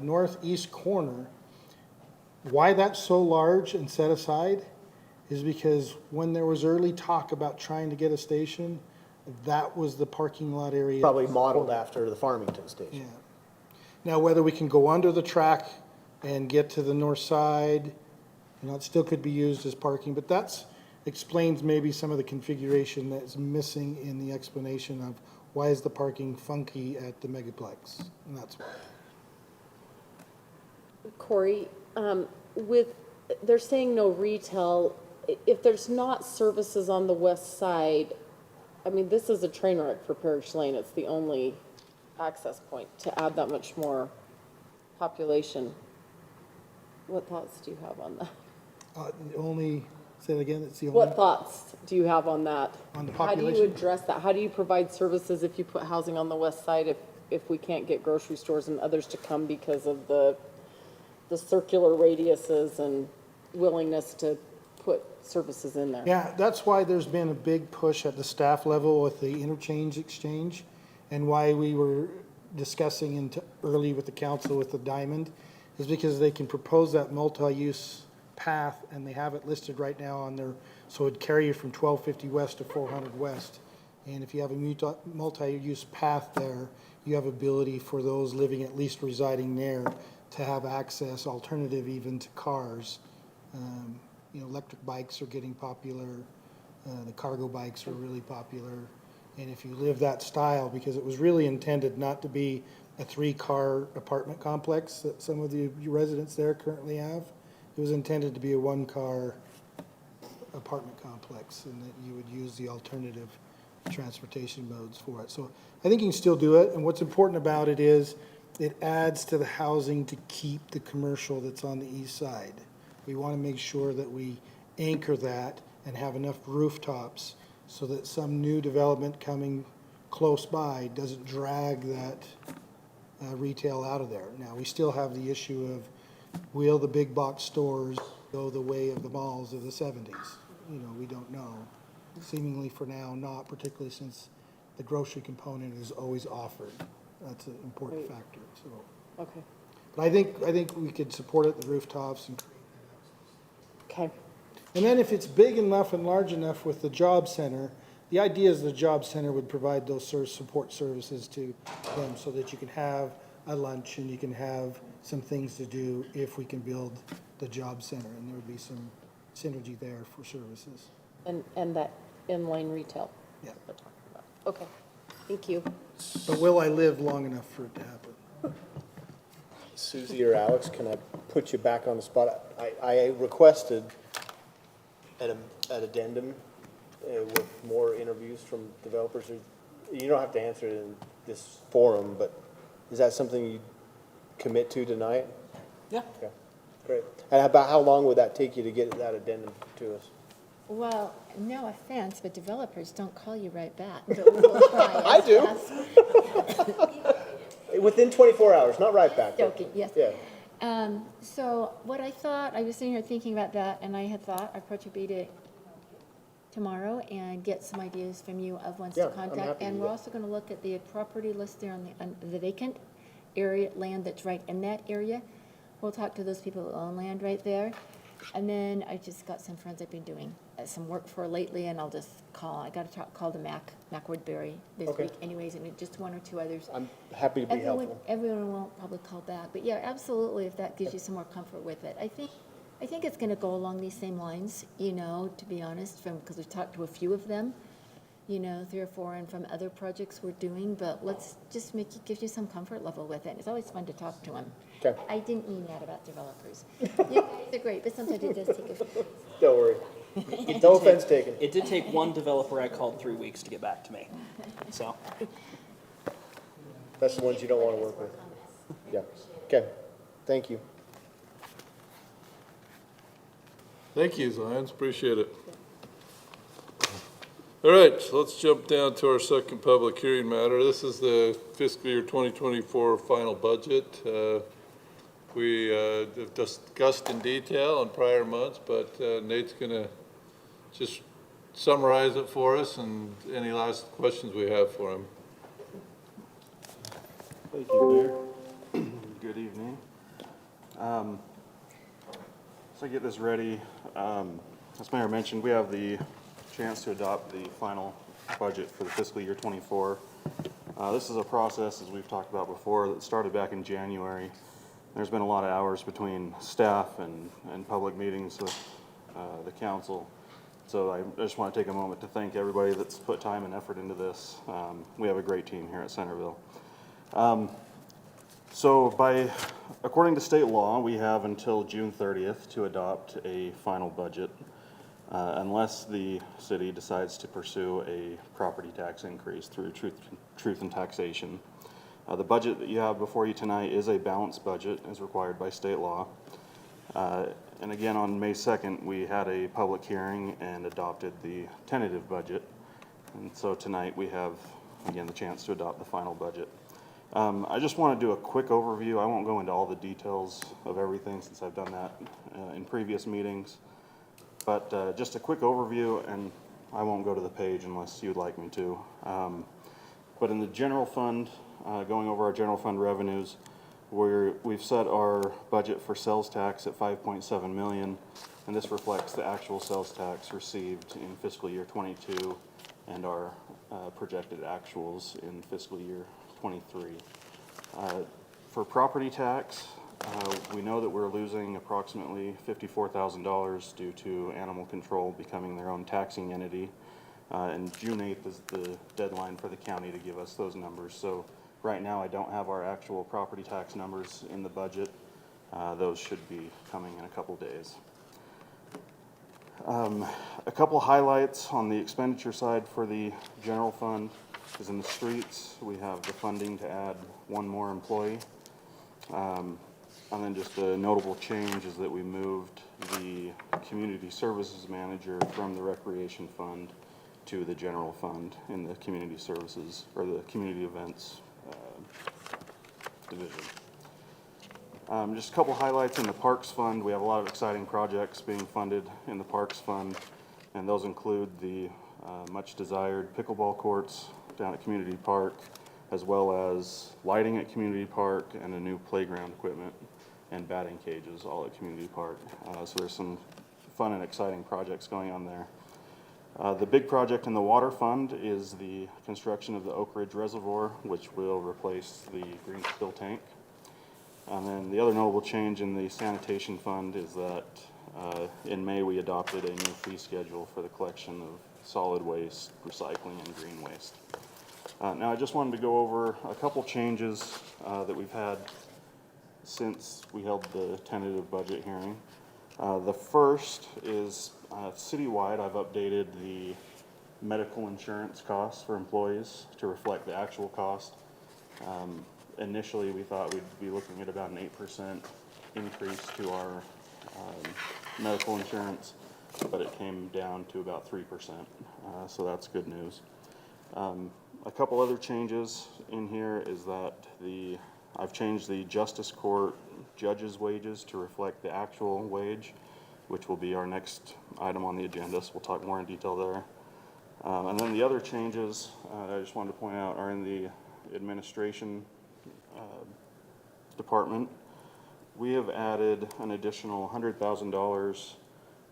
northeast corner, why that's so large and set aside is because when there was early talk about trying to get a station, that was the parking lot area. Probably modeled after the Farmington station. Yeah. Now, whether we can go under the track and get to the north side, it still could be used as parking, but that's explains maybe some of the configuration that's missing in the explanation of why is the parking funky at the megaplex, and that's why. Corey, they're saying no retail. If there's not services on the west side, I mean, this is a train wreck for Parrish Lane. It's the only access point to add that much more population. What thoughts do you have on that? Say it again, it's the only. What thoughts do you have on that? On the How do you population? address that? How do you provide services if you put housing on the west side, if we can't get grocery stores and others to come because of the circular radiuses and willingness to put services in there? Yeah, that's why there's been a big push at the staff level with the interchange exchange, and why we were discussing early with the council with the Diamond, is because they can propose that multi-use path, and they have it listed right now on their, so it'd carry you from 1250 west to 400 west. And if you have a multi-use path there, you have ability for those living, at least residing there, to have access, alternative even to cars. Electric bikes are getting popular. The cargo bikes are really popular. And if you live that style, because it was really intended not to be a 3-car apartment complex that some of the residents there currently have. It was intended to be a 1-car apartment complex, and that you would use the alternative transportation modes for it. So I think you can still do it. And what's important about it is it adds to the housing to keep the commercial that's on the east side. We want to make sure that we anchor that and have enough rooftops so that some new development coming close by doesn't drag that retail out of there. Now, we still have the issue of, will the big box stores go the way of the malls of the 70s? We don't know. Seemingly for now, not, particularly since the grocery component is always offered. That's an important factor, so. Okay. But I think we could support it, the rooftops, and Okay. And then if it's big enough and large enough with the job center, the idea is the job center would provide those support services to them so that you can have a lunch and you can have some things to do if we can build the job center, and there would be some synergy there for services. And that inline retail. Yeah. We're talking about. Okay, thank you. But will I live long enough for it to happen? Susie or Alex, can I put you back on the spot? I requested an addendum with more interviews from developers. You don't have to answer it in this forum, but is that something you commit to tonight? Yeah. Okay, great. And about how long would that take you to get that addendum to us? Well, no offense, but developers don't call you right back. But we will try. I do. Within 24 hours, not right back. Joking, yes. Yeah. So what I thought, I was sitting here thinking about that, and I had thought our approach would be to tomorrow and get some ideas from you of ones Yeah, to I'm contact. happy to And do we're that. also gonna look at the property list there on the vacant area, land that's right in that area. We'll talk to those people who own land right there. And then I just got some friends I've been doing some work for lately, and I'll just call the Mac Woodbury this Okay. week anyways, and just one or two others. I'm happy to be helpful. Everyone won't probably call back, but yeah, absolutely, if that gives you some more comfort with it. I think it's gonna go along these same lines, you know, to be honest, because we've talked to a few of them, you know, 3 or 4, and from other projects we're doing, but let's just give you some comfort level with it. It's always fun to talk to them. Okay. I didn't mean that about developers. You guys are great, but sometimes it does take a few. Don't worry. It did No take- offense taken. It did take one developer I called 3 weeks to get back to me, so. That's the ones you don't want to work with. Yeah. Okay. Thank you. Thank you, Zions, appreciate it. All right, so let's jump down to our second public hearing matter. This is the fiscal year 2024 final budget. We have discussed in detail in prior months, but Nate's going to just summarize it for us and any last questions we have for him. Thank you, Mayor. Good evening. So I get this ready. As Mayor mentioned, we have the chance to adopt the final budget for the fiscal year 24. This is a process, as we've talked about before, that started back in January. There's been a lot of hours between staff and public meetings with the council. So I just want to take a moment to thank everybody that's put time and effort into this. We have a great team here at Centerville. According to state law, we have until June 30th to adopt a final budget, unless the city decides to pursue a property tax increase through truth in taxation. The budget that you have before you tonight is a balanced budget as required by state law. And again, on May 2nd, we had a public hearing and adopted the tentative budget. And so tonight we have, again, the chance to adopt the final budget. I just want to do a quick overview. I won't go into all the details of everything since I've done that in previous meetings. But just a quick overview, and I won't go to the page unless you'd like me to. But in the general fund, going over our general fund revenues, we've set our budget for sales tax at $5.7 million, and this reflects the actual sales tax received in fiscal year 22 and our projected actuals in fiscal year 23. For property tax, we know that we're losing approximately $54,000 due to animal control becoming their own taxing entity. And June 8th is the deadline for the county to give us those numbers. So right now I don't have our actual property tax numbers in the budget. Those should be coming in a couple days. A couple highlights on the expenditure side for the general fund is in the streets. We have the funding to add one more employee. And then just a notable change is that we moved the community services manager from the recreation fund to the general fund in the community services or the community events division. Just a couple highlights in the Parks Fund. We have a lot of exciting projects being funded in the Parks Fund, and those include the much desired pickleball courts down at Community Park, as well as lighting at Community Park and a new playground equipment and batting cages all at Community Park. So there's some fun and exciting projects going on there. The big project in the Water Fund is the construction of the Oak Ridge Reservoir, which will replace the green spill tank. And then the other notable change in the Sanitation Fund is that in May we adopted a new fee schedule for the collection of solid waste, recycling, and green waste. Now I just wanted to go over a couple changes that we've had since we held the tentative budget hearing. The first is citywide. I've updated the medical insurance costs for employees to reflect the actual cost. Initially, we thought we'd be looking at about an 8% increase to our medical insurance, but it came down to about 3%, so that's good news. A couple other changes in here is that I've changed the justice court judges' wages to reflect the actual wage. which will be our next item on the agenda, so we'll talk more in detail there. And then the other changes I just wanted to point out are in the administration department. We have added an additional $100,000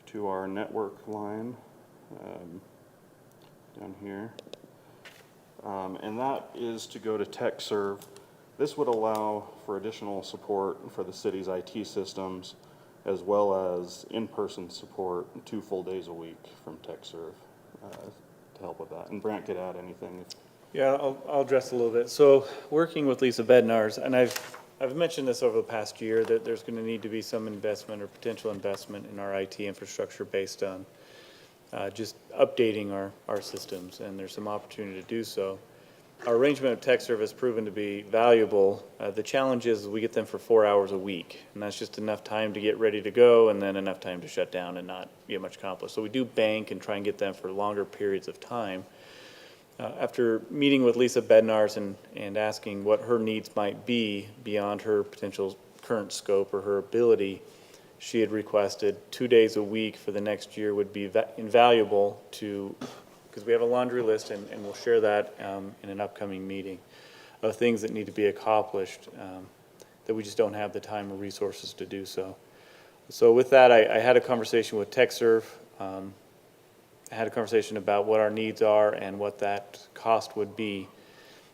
to our network line down here. And that is to go to TechServe. This would allow for additional support for the city's IT systems, as well as in-person support 2 full days a week from TechServe to help with that. And Brant could add anything. Yeah, I'll address a little bit. So working with Lisa Bednarz, and I've mentioned this over the past year, that there's going to need to be some investment or potential investment in our IT infrastructure based on just updating our systems, and there's some opportunity to do so. Our arrangement of TechServe has proven to be valuable. The challenge is we get them for 4 hours a week, and that's just enough time to get ready to go and then enough time to shut down and not get much accomplished. So we do bank and try and get them for longer periods of time. After meeting with Lisa Bednarz and asking what her needs might be beyond her potential current scope or her ability, she had requested 2 days a week for the next year would be invaluable to, because we have a laundry list, and we'll share that in an upcoming meeting, of things that need to be accomplished that we just don't have the time or resources to do so. So with that, I had a conversation with TechServe. I had a conversation about what our needs are and what that cost would be.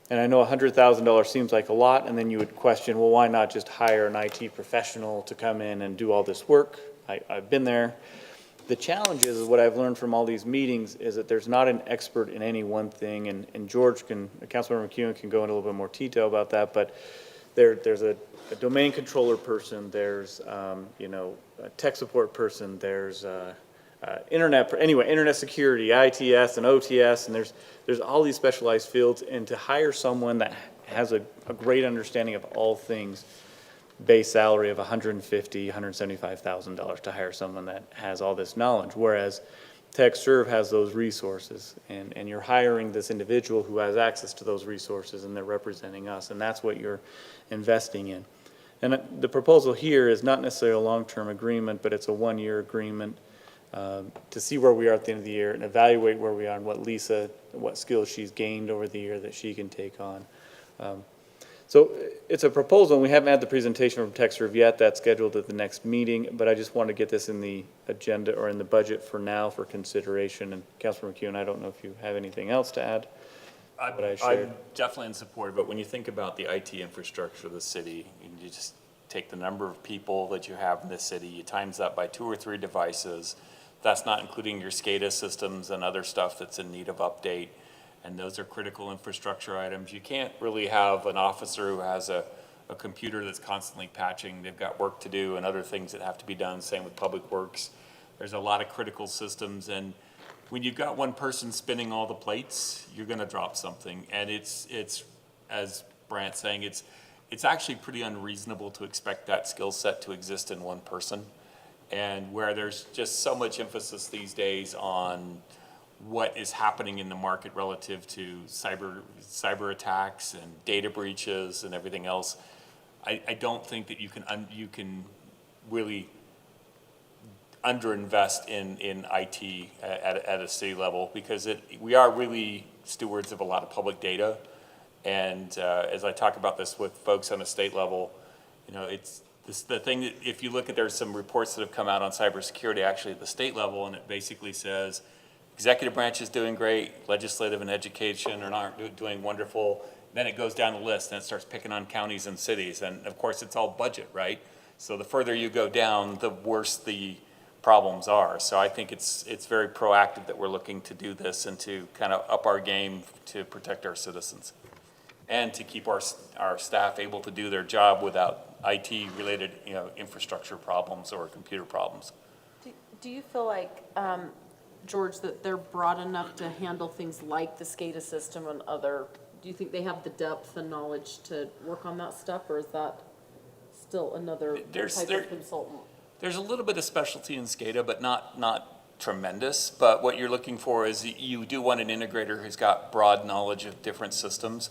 And I know $100,000 seems like a lot, and then you would question, well, why not just hire an IT professional to come in and do all this work? I've been there. The challenge is what I've learned from all these meetings is that there's not an expert in any one thing, and George Councilmember McEwen can go into a little bit more detail about that, but there's a domain controller person, there's a tech support person, there's internet security, ITS and OTS, and there's all these specialized fields, and to hire someone that has a great understanding of all things, base salary of $150,000, $175,000 to hire someone that has all this knowledge, whereas TechServe has those resources, and you're hiring this individual who has access to those resources, and they're representing us, and that's what you're investing in. And the proposal here is not necessarily a long-term agreement, but it's a one-year agreement to see where we are at the end of the year and evaluate where we are and what skills she's gained over the year that she can take on. So it's a proposal, and we haven't had the presentation from TechServe yet. That's scheduled at the next meeting, but I just want to get this in the agenda or in the budget for now for consideration. And Councilor McEwen, I don't know if you have anything else to add. I'm definitely in support, but when you think about the IT infrastructure of the city, you just take the number of people that you have in the city, you times that by 2 or 3 devices. That's not including your SCADA systems and other stuff that's in need of update. And those are critical infrastructure items. You can't really have an officer who has a computer that's constantly patching. They've got work to do and other things that have to be done. Same with Public Works. There's a lot of critical systems, and when you've got one person spinning all the plates, you're going to drop something. And it's as Brant's saying, it's actually pretty unreasonable to expect that skill set to exist in one person. And where there's just so much emphasis these days on what is happening in the market relative to cyber attacks and data breaches and everything else, I don't think that you can really underinvest in IT at a city level, because we are really stewards of a lot of public data. And as I talk about this with folks on a state level, it's the thing that if you look at, there's some reports that have come out on cybersecurity actually at the state level, and it basically says executive branch is doing great, legislative and education aren't doing wonderful. Then it goes down the list and it starts picking on counties and cities, and of course it's all budget, right? So the further you go down, the worse the problems are. So I think it's very proactive that we're looking to do this and to kind of up our game to protect our citizens and to keep our staff able to do their job without IT-related, infrastructure problems or computer problems. Do you feel like, George, that they're broad enough to handle things like the SCADA system and other? Do you think they have the depth and knowledge to work on that stuff, or is that still another type of consultant? There's a little bit of specialty in SCADA, but not tremendous. But what you're looking for is you do want an integrator who's got broad knowledge of different systems.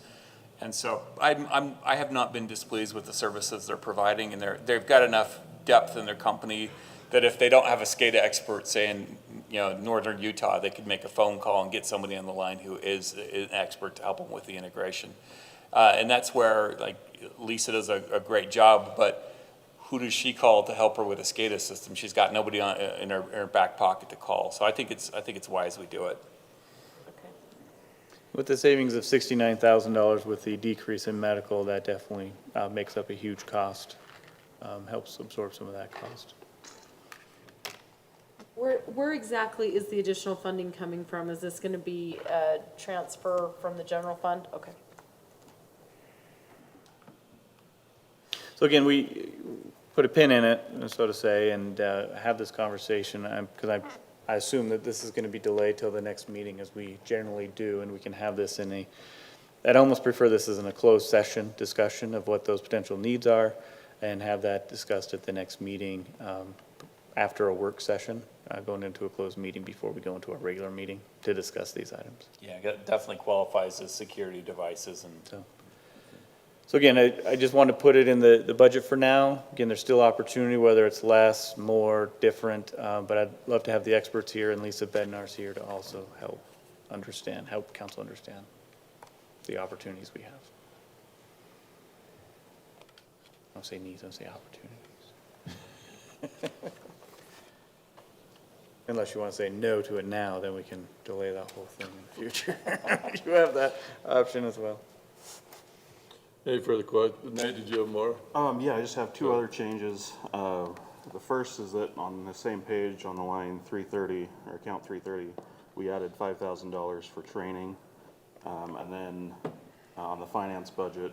And so I have not been displeased with the services they're providing, and they've got enough depth in their company that if they don't have a SCADA expert, say in, northern Utah, they could make a phone call and get somebody on the line who is an expert to help them with the integration. And that's where, like, Lisa does a great job, but who does she call to help her with a SCADA system? She's got nobody in her back pocket to call. So I think it's wise we do it. With the savings of $69,000 with the decrease in medical, that definitely makes up a huge cost, helps absorb some of that cost. Where exactly is the additional funding coming from? Is this going to be a transfer from the general fund? Okay. So again, we put a pin in it, so to say, and have this conversation, because I assume that this is going to be delayed till the next meeting, as we generally do, and we can have this in I'd almost prefer this as in a closed session discussion of what those potential needs are, and have that discussed at the next meeting after a work session, going into a closed meeting before we go into a regular meeting to discuss these items. Yeah, it definitely qualifies as security devices and. So again, I just want to put it in the budget for now. Again, there's still opportunity, whether it's less, more, different, but I'd love to have the experts here, and Lisa Bednar's here to also help council understand the opportunities we have. I don't say needs, I say opportunities. Unless you want to say no to it now, then we can delay that whole thing in the future. You have that option as well. Any further questions? Nate, did you have more? Yeah, I just have two other changes. The first is that on the same page on the line 330, or account 330, we added $5,000 for training. And then on the finance budget,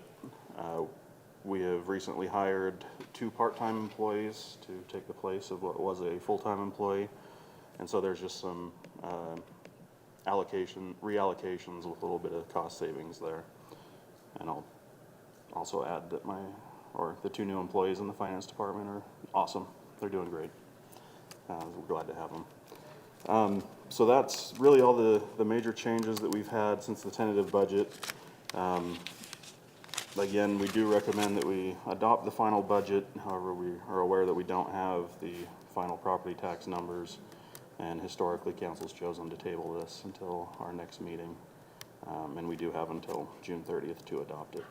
we have recently hired 2 part-time employees to take the place of what was a full-time employee. And so there's just some reallocations with a little bit of cost savings there. And I'll also add that the 2 new employees in the finance department are awesome. They're doing great. We're glad to have them. So that's really all the major changes that we've had since the tentative budget. Again, we do recommend that we adopt the final budget. However, we are aware that we don't have the final property tax numbers, and historically, council's chosen to table this until our next meeting. And we do have until June 30th to adopt it.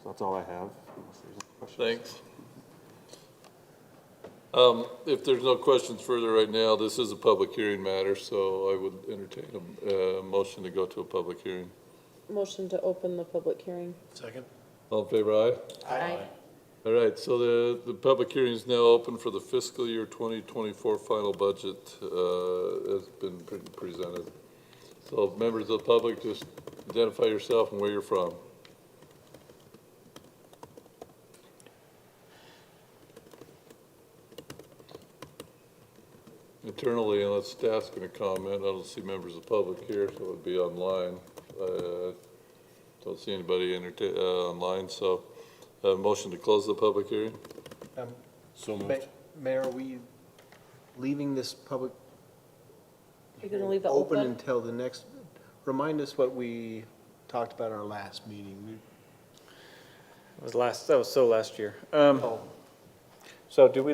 So that's all I have. Unless there's any questions. Thanks. If there's no questions further right now, this is a public hearing matter, so I would entertain a motion to go to a public hearing. Motion to open the public hearing. Second. All in favor, aye? Aye. All right, so the public hearing is now open for the fiscal year 2024 final budget, has been presented. So members of the public, just identify yourself and where you're from. Internally, unless staff's going to comment, I don't see members of the public here, so it would be online. Don't see anybody online, so motion to close the public hearing. So moved. Mayor, are we leaving this public You're going to leave it open open? until the next, remind us what we talked about in our last meeting. That was last year. Oh, So do we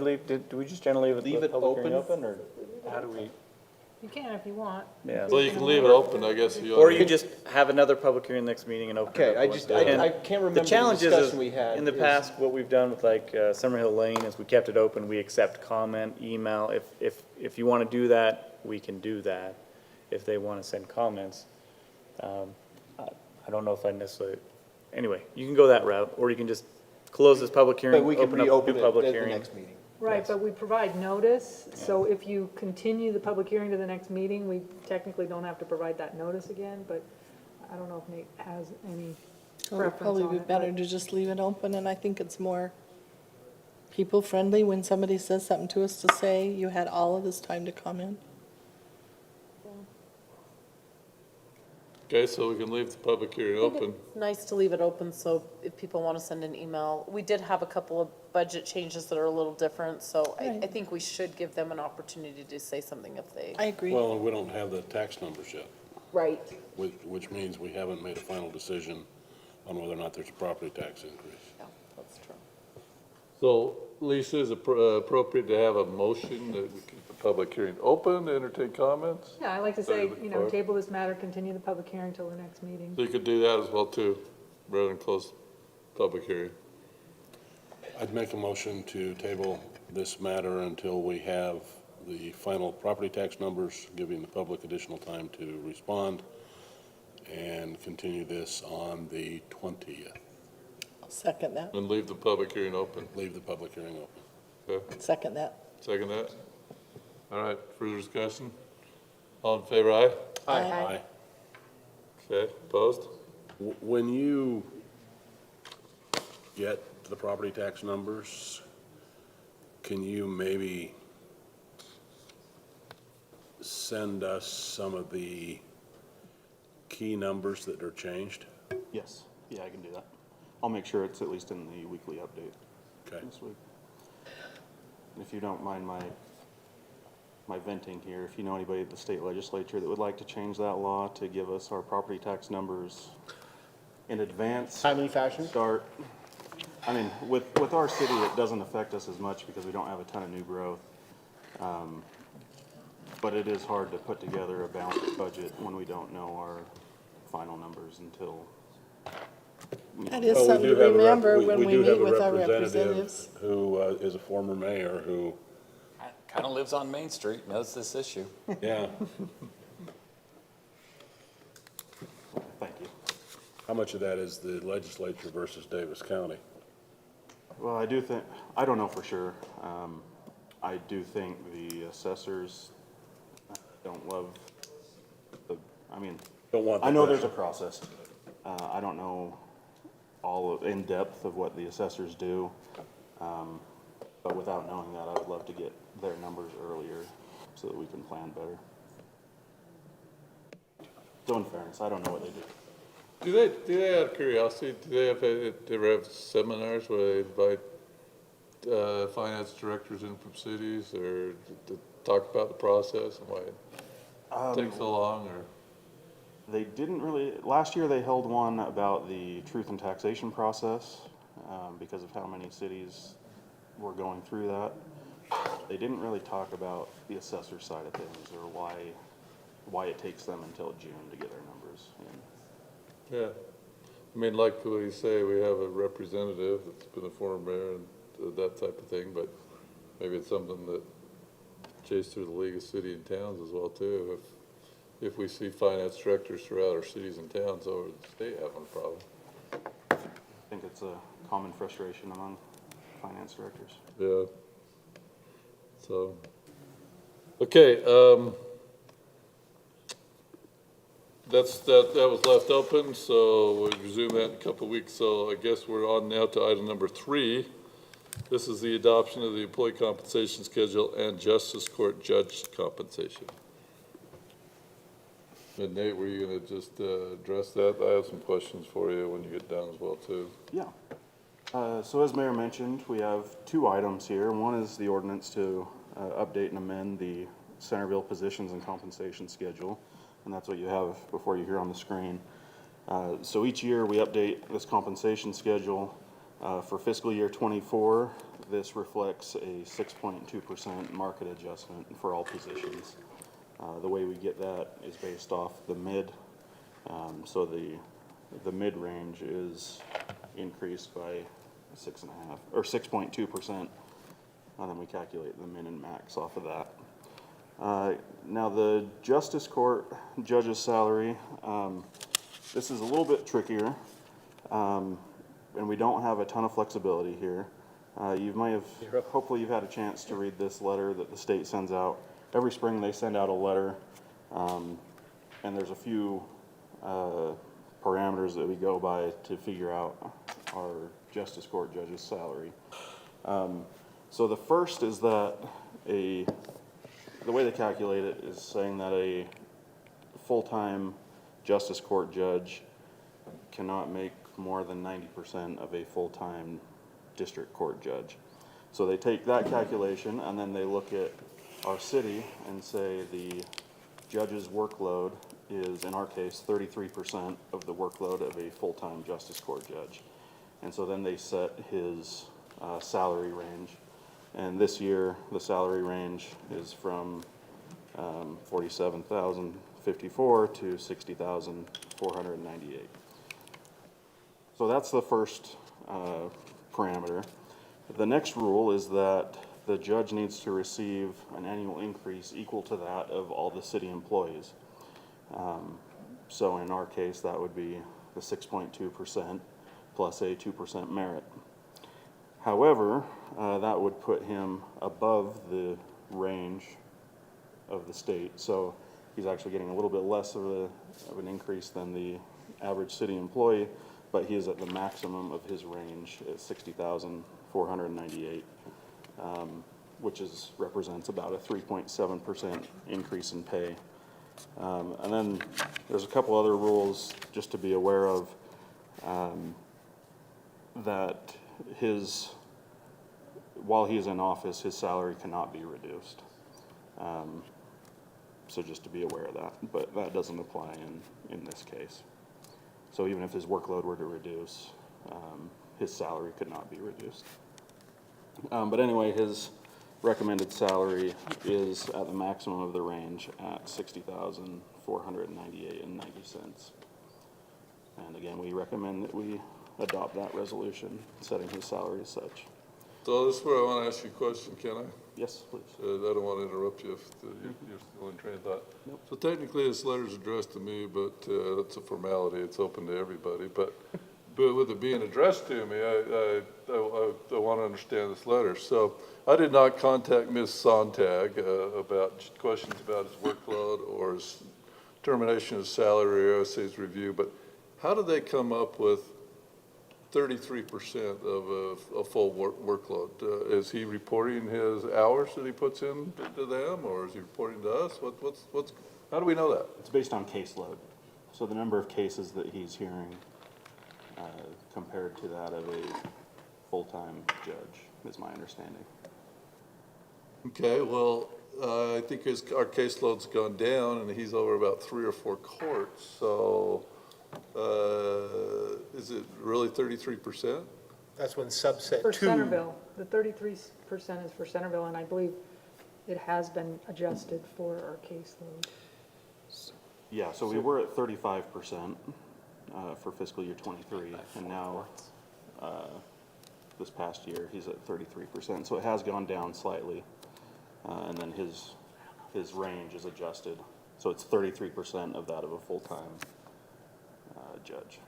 just generally leave Leave the it public hearing open? open, or how do we? You can if you want. Yeah. Well, you can leave it open, I guess. Or you just have another public hearing next meeting and open it Okay, up I one just, day. I can't remember The the challenge discussion we had. in the is- past, what we've done with like Summerhill Lane is we kept it open, we accept comment, email. If you want to do that, we can do that. If they want to send comments. I don't know if I necessarily, anyway, you can go that route, or you can just close this public hearing, But we can open up reopen new it public at the hearing. next meeting. Right, but we provide notice, so if you continue the public hearing to the next meeting, we technically don't have to provide that notice again, but I don't know if Nate has any So it would preference probably on be it. better but- to just leave it open, and I think it's more people-friendly when somebody says something to us to say, you had all of this time to comment. Okay, so we can leave the public hearing open. It's nice to leave it open, so if people want to send an email. We did have a couple of budget changes that are a little different, so I Right. think we should give them an opportunity to say something if they. I agree. Well, we don't have the tax numbers yet, Right. which means we haven't made a final decision on whether or not there's a property tax increase. Yeah, that's true. So Lisa, is it appropriate to have a motion that we keep the public hearing open, to entertain comments? Yeah, I like to say, Sorry, you know, Barb. table this matter, continue the public hearing till the next meeting. So you could do that as well too, rather than close public hearing. I'd make a motion to table this matter until we have the final property tax numbers, giving the public additional time to respond, and continue this on the 20th. I'll second that, And leave the public hearing open. Leave the public hearing open. Okay, second that. second that? All right, further discussion? All in favor, aye? Aye. Okay, opposed? When you get the property tax numbers, can you maybe send us some of the key numbers that are changed? Yes, yeah, I can do that. I'll make sure it's at least in the weekly update Okay. this week. If you don't mind my venting here, if you know anybody at the state legislature that would like to change that law to give us our property tax numbers in advance. Timely fashion? Start, I mean, with our city, it doesn't affect us as much because we don't have a ton of new growth. But it is hard to put together a balanced budget when we don't know our final numbers until. That is Well, something to remember when we do have meet a with our representative representatives. Who is a former mayor who, Kind of lives on Main Street, knows this issue. yeah, Thank you. how much of that is the legislature versus Davis County? Well, I do think, I don't know for sure. I do think the assessors don't love the, I mean, Don't want the I know there's a pressure. process to it. I don't know all of, in depth of what the assessors do. But without knowing that, I would love to get their numbers earlier so that we can plan better. So in fairness, I don't know what they do. Do they, out of curiosity, do they ever have seminars where they invite finance directors in from cities or to talk about the process and why it takes so long, or? They didn't really, last year they held one about the truth and taxation process, because of how many cities were going through that. They didn't really talk about the assessor side of things or why it takes them until June to get their numbers in. Yeah, I mean, like we say, we have a representative that's been a former mayor and that type of thing, but maybe it's something that chased through the League of Cities and Towns as well too. If we see finance directors throughout our cities and towns over the state having a problem. I think it's a common frustration among finance directors. Yeah. So, okay, that was left open, so we'll resume that in a couple of weeks. So I guess we're on now to item number 3. This is the adoption of the employee compensation schedule and justice court judge compensation. And Nate, were you gonna just address that? I have some questions for you when you get done as well too. Yeah. So as Mayor mentioned, we have 2 items here. One is the ordinance to update and amend the Centerville positions and compensation schedule, and that's what you have before you here on the screen. So each year we update this compensation schedule. For fiscal year '24, this reflects a 6.2% market adjustment for all positions. The way we get that is based off the mid. So the mid range is increased by 6.5 or 6.2%, and then we calculate the min and max off of that. Now the justice court judge's salary, this is a little bit trickier, and we don't have a ton of flexibility here. You might have, hopefully you've had a chance to read this letter that the state sends out. Every spring they send out a letter, and there's a few parameters that we go by to figure out our justice court judge's salary. So the first is that the way they calculate it is saying that a full-time justice court judge cannot make more than 90% of a full-time district court judge. So they take that calculation and then they look at our city and say the judge's workload is, in our case, 33% of the workload of a full-time justice court judge. And so then they set his salary range. And this year, the salary range is from $47,054 to $60,498. So that's the first parameter. The next rule is that the judge needs to receive an annual increase equal to that of all the city employees. So in our case, that would be the 6.2% plus a 2% merit. However, that would put him above the range of the state. So he's actually getting a little bit less of an increase than the average city employee, but he is at the maximum of his range at $60,498, which represents about a 3.7% increase in pay. And then there's a couple other rules just to be aware of, that while he is in office, his salary cannot be reduced. So just to be aware of that, but that doesn't apply in this case. So even if his workload were to reduce, his salary could not be reduced. But anyway, his recommended salary is at the maximum of the range at $60,498.90. And again, we recommend that we adopt that resolution, setting his salary as such. So this is where I want to ask you a question, can I? Yes, please. I don't want to interrupt you if you're still in train of thought. Nope. So technically, this letter is addressed to me, but it's a formality. It's open to everybody. But with it being addressed to me, I want to understand this letter. So I did not contact Ms. Sontag about questions about his workload or his termination of salary or OSA's review, but how did they come up with 33% of a full workload? Is he reporting his hours that he puts in to them, or is he reporting to us? How do we know that? It's based on caseload. So the number of cases that he's hearing compared to that of a full-time judge is my understanding. Okay, well, I think our caseload's gone down, and he's over about 3 or 4 courts, so is it really 33%? That's when subset For 2. Centerville, the 33% is for Centerville, and I believe it has been adjusted for our caseload. Yeah, so we were at 35% for fiscal year '23, and now this past year he's at 33%. So it has gone down slightly, and then his range is adjusted. So it's 33% of that of a full-time judge.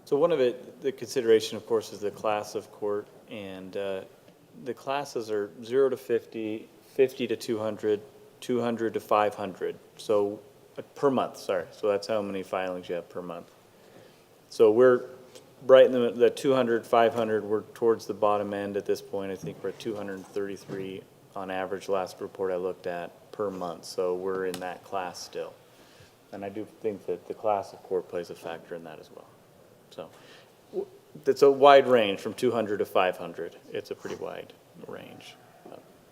So one of the consideration, of course, is the class of court, and the classes are 0 to 50, 50 to 200, 200 to 500. So per month, sorry. So that's how many filings you have per month. So we're right in the 200, 500. We're towards the bottom end at this point. I think we're at 233 on average. Last report I looked at per month. So we're in that class still. And I do think that the class of court plays a factor in that as well. So it's a wide range from 200 to 500. It's a pretty wide range.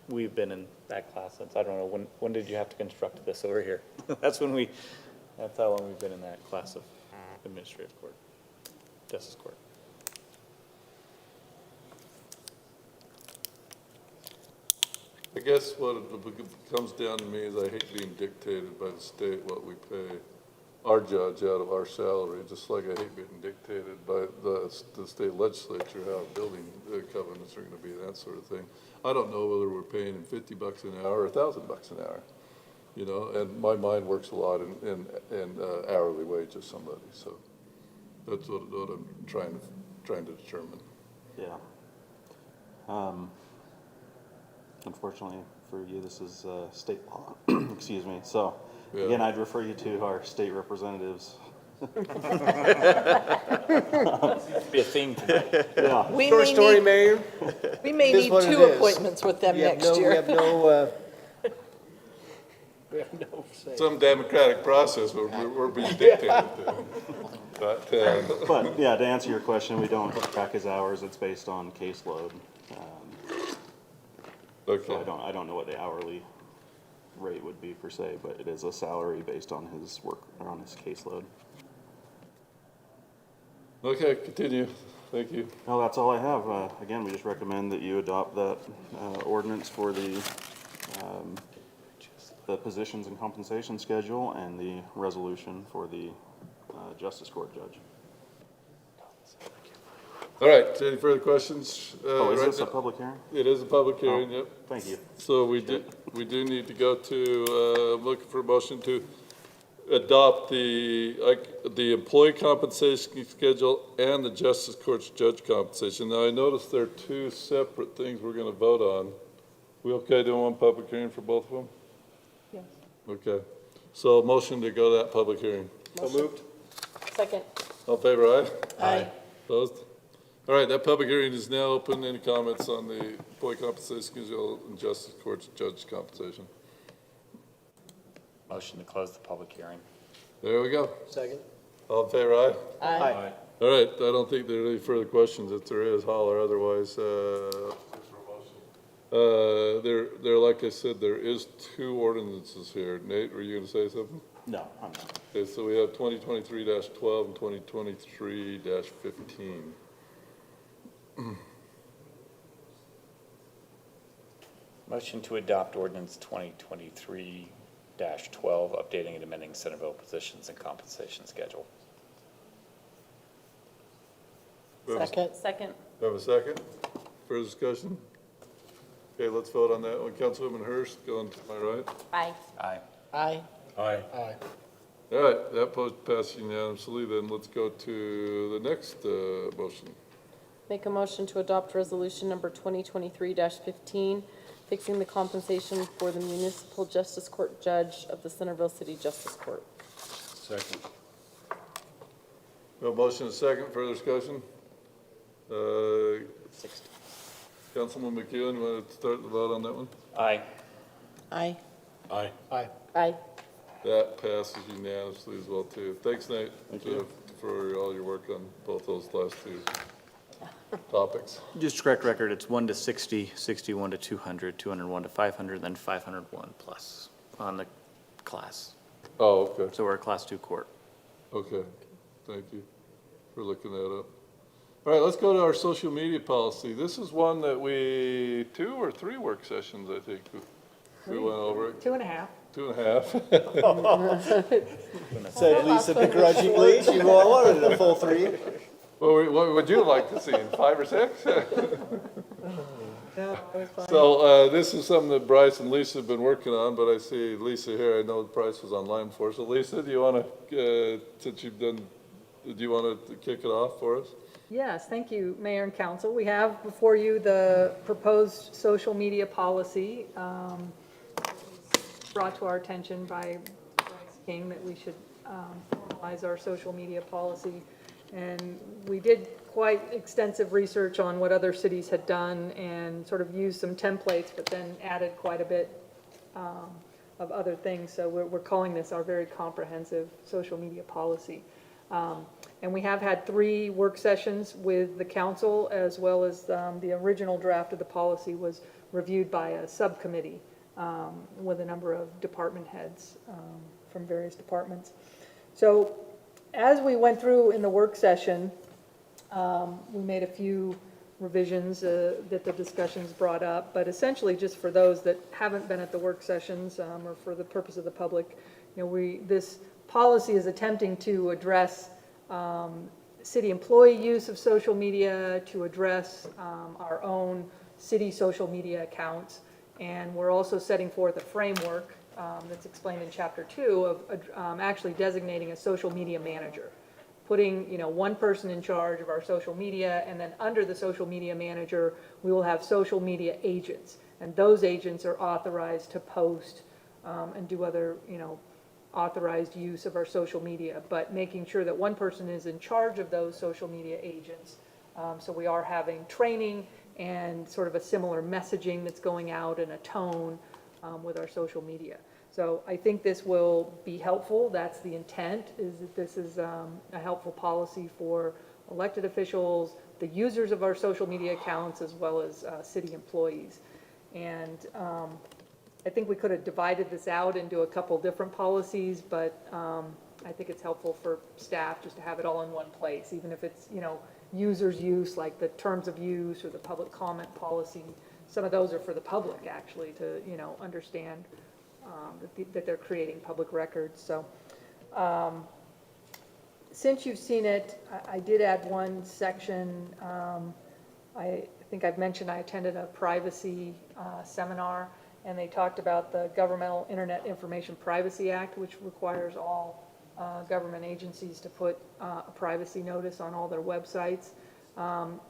We've been in that class since, I don't know, when did you have to construct this over here? That's how long we've been in that class of administrative court, justice court. I guess what it comes down to me is I hate being dictated by the state what we pay our judge out of our salary, just like I hate being dictated by the state legislature how building covenants are going to be, that sort of thing. I don't know whether we're paying him $50 an hour or $1,000 an hour, you know, and my mind works a lot in hourly wage of somebody, so that's what I'm trying to determine. Yeah. Unfortunately for you, this is state law. Excuse me. So, Yeah. again, I'd refer you to our state representatives. Be a theme tonight. Yeah. We Short may story, need, Mayor. we may It is need what it 2 is. appointments with them We have next year. We have no say. Some democratic process we're being dictated to. But, But yeah, to answer your question, we don't track his hours. It's based on caseload. okay. So I don't know what the hourly rate would be per se, but it is a salary based on his work or on his caseload. Okay, continue. Thank you. No, that's all I have. Again, we just recommend that you adopt that ordinance for the positions and compensation schedule and the resolution for the Justice Court judge. All right, any further questions? Oh, is right this a now? public hearing? It is a public hearing, yep. Thank you. So we do need to go to, looking for a motion to adopt the employee compensation schedule and the Justice Court's judge compensation. Now, I noticed there are two separate things we're gonna vote on. We okay doing one public hearing for both of them? Yes. Okay, so motion to go to that public hearing. So moved? Second. All in favor, aye? Aye. Opposed? All right, that public hearing is now open. Any comments on the employee compensation schedule and Justice Court's judge compensation? Motion to close the public hearing. There we go. Second? All in favor, aye? Aye. All right, I don't think there are any further questions. If there is, holler. Otherwise, there, like I said, there is two ordinances here. Nate, were you gonna say something? No, I'm not. Okay, so we have 2023-12 and 2023-15. Motion to adopt ordinance 2023-12, updating and amending Centerville positions and compensation schedule. Second. Second. Have a second? Further discussion? Okay, let's vote on that one. Councilwoman Hurst, going to my right. Aye. Aye. Aye. Aye. All right, that passes unanimously. Then let's go to the next motion. Make a motion to adopt resolution number 2023-15, fixing the compensation for the municipal justice court judge of the Centerville City Justice Court. Second. No motion and second, further discussion? Councilman McEwen, you want to start the vote on that one? Aye. Aye. Aye. Aye. Aye. That passes unanimously as well, too. Thanks, Nate, for all your work on both those last two topics. Just correct record, it's 1 to 60, 61 to 200, 201 to 500, then 501 plus on the class. Oh, okay, So we're a class 2 court. okay. Thank you for looking that up. All right, let's go to our social media policy. This is one that we, 2 or 3 work sessions, I think, we went over it. 2.5. 2.5. Said Lisa begrudgingly, she wanted a full 3. What would you like to see, 5 or 6? No, that was fine. So this is something that Bryce and Lisa have been working on, but I see Lisa here. I know Bryce was online before. So Lisa, do you want to, since you've done, do you want to kick it off for us? Yes, thank you, Mayor and Council. We have before you the proposed social media policy brought to our attention by Bryce King that we should formalize our social media policy. And we did quite extensive research on what other cities had done and sort of used some templates, but then added quite a bit of other things. So we're calling this our very comprehensive social media policy. And we have had 3 work sessions with the council, as well as the original draft of the policy was reviewed by a subcommittee with a number of department heads from various departments. So as we went through in the work session, we made a few revisions that the discussions brought up, but essentially just for those that haven't been at the work sessions or for the purpose of the public, you know, this policy is attempting to address city employee use of social media, to address our own city social media accounts, and we're also setting forth a framework that's explained in Chapter 2 of actually designating a social media manager, putting, you know, one person in charge of our social media, and then under the social media manager, we will have social media agents, and those agents are authorized to post and do other, you know, authorized use of our social media, but making sure that one person is in charge of those social media agents. So we are having training and sort of a similar messaging that's going out and a tone with our social media. So I think this will be helpful. That's the intent, is that this is a helpful policy for elected officials, the users of our social media accounts, as well as city employees. And I think we could have divided this out into a couple different policies, but I think it's helpful for staff just to have it all in one place, even if it's, you know, users use, like the terms of use or the public comment policy. Some of those are for the public, actually, to, you know, understand that they're creating public records. So since you've seen it, I did add one section. I think I've mentioned I attended a privacy seminar, and they talked about the Governmental Internet Information Privacy Act, which requires all government agencies to put a privacy notice on all their websites.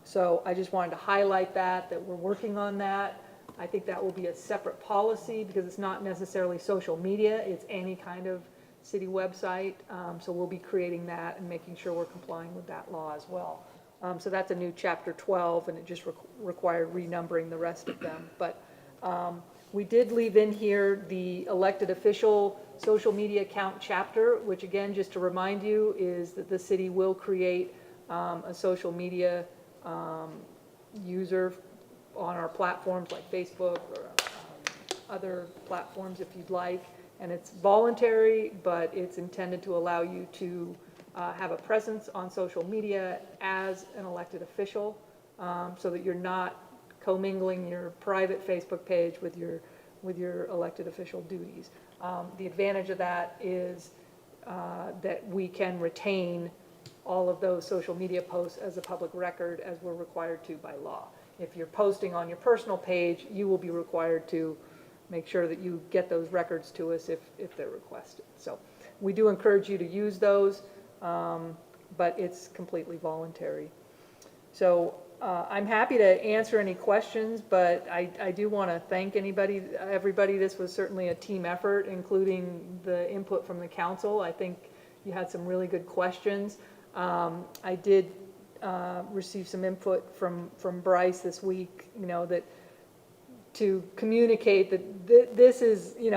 So I just wanted to highlight that we're working on that. I think that will be a separate policy because it's not necessarily social media, it's any kind of city website. So we'll be creating that and making sure we're complying with that law as well. So that's a new chapter 12, and it just required renumbering the rest of them. But we did leave in here the elected official social media account chapter, which again, just to remind you, is that the city will create a social media user on our platforms like Facebook or other platforms if you'd like. And it's voluntary, but it's intended to allow you to have a presence on social media as an elected official, so that you're not commingling your private Facebook page with your elected official duties. The advantage of that is that we can retain all of those social media posts as a public record as we're required to by law. If you're posting on your personal page, you will be required to make sure that you get those records to us if they're requested. So we do encourage you to use those, but it's completely voluntary. So I'm happy to answer any questions, but I do want to thank everybody. This was certainly a team effort, including the input from the council. I think you had some really good questions. I did receive some input from Bryce this week, you know, that to communicate that this is in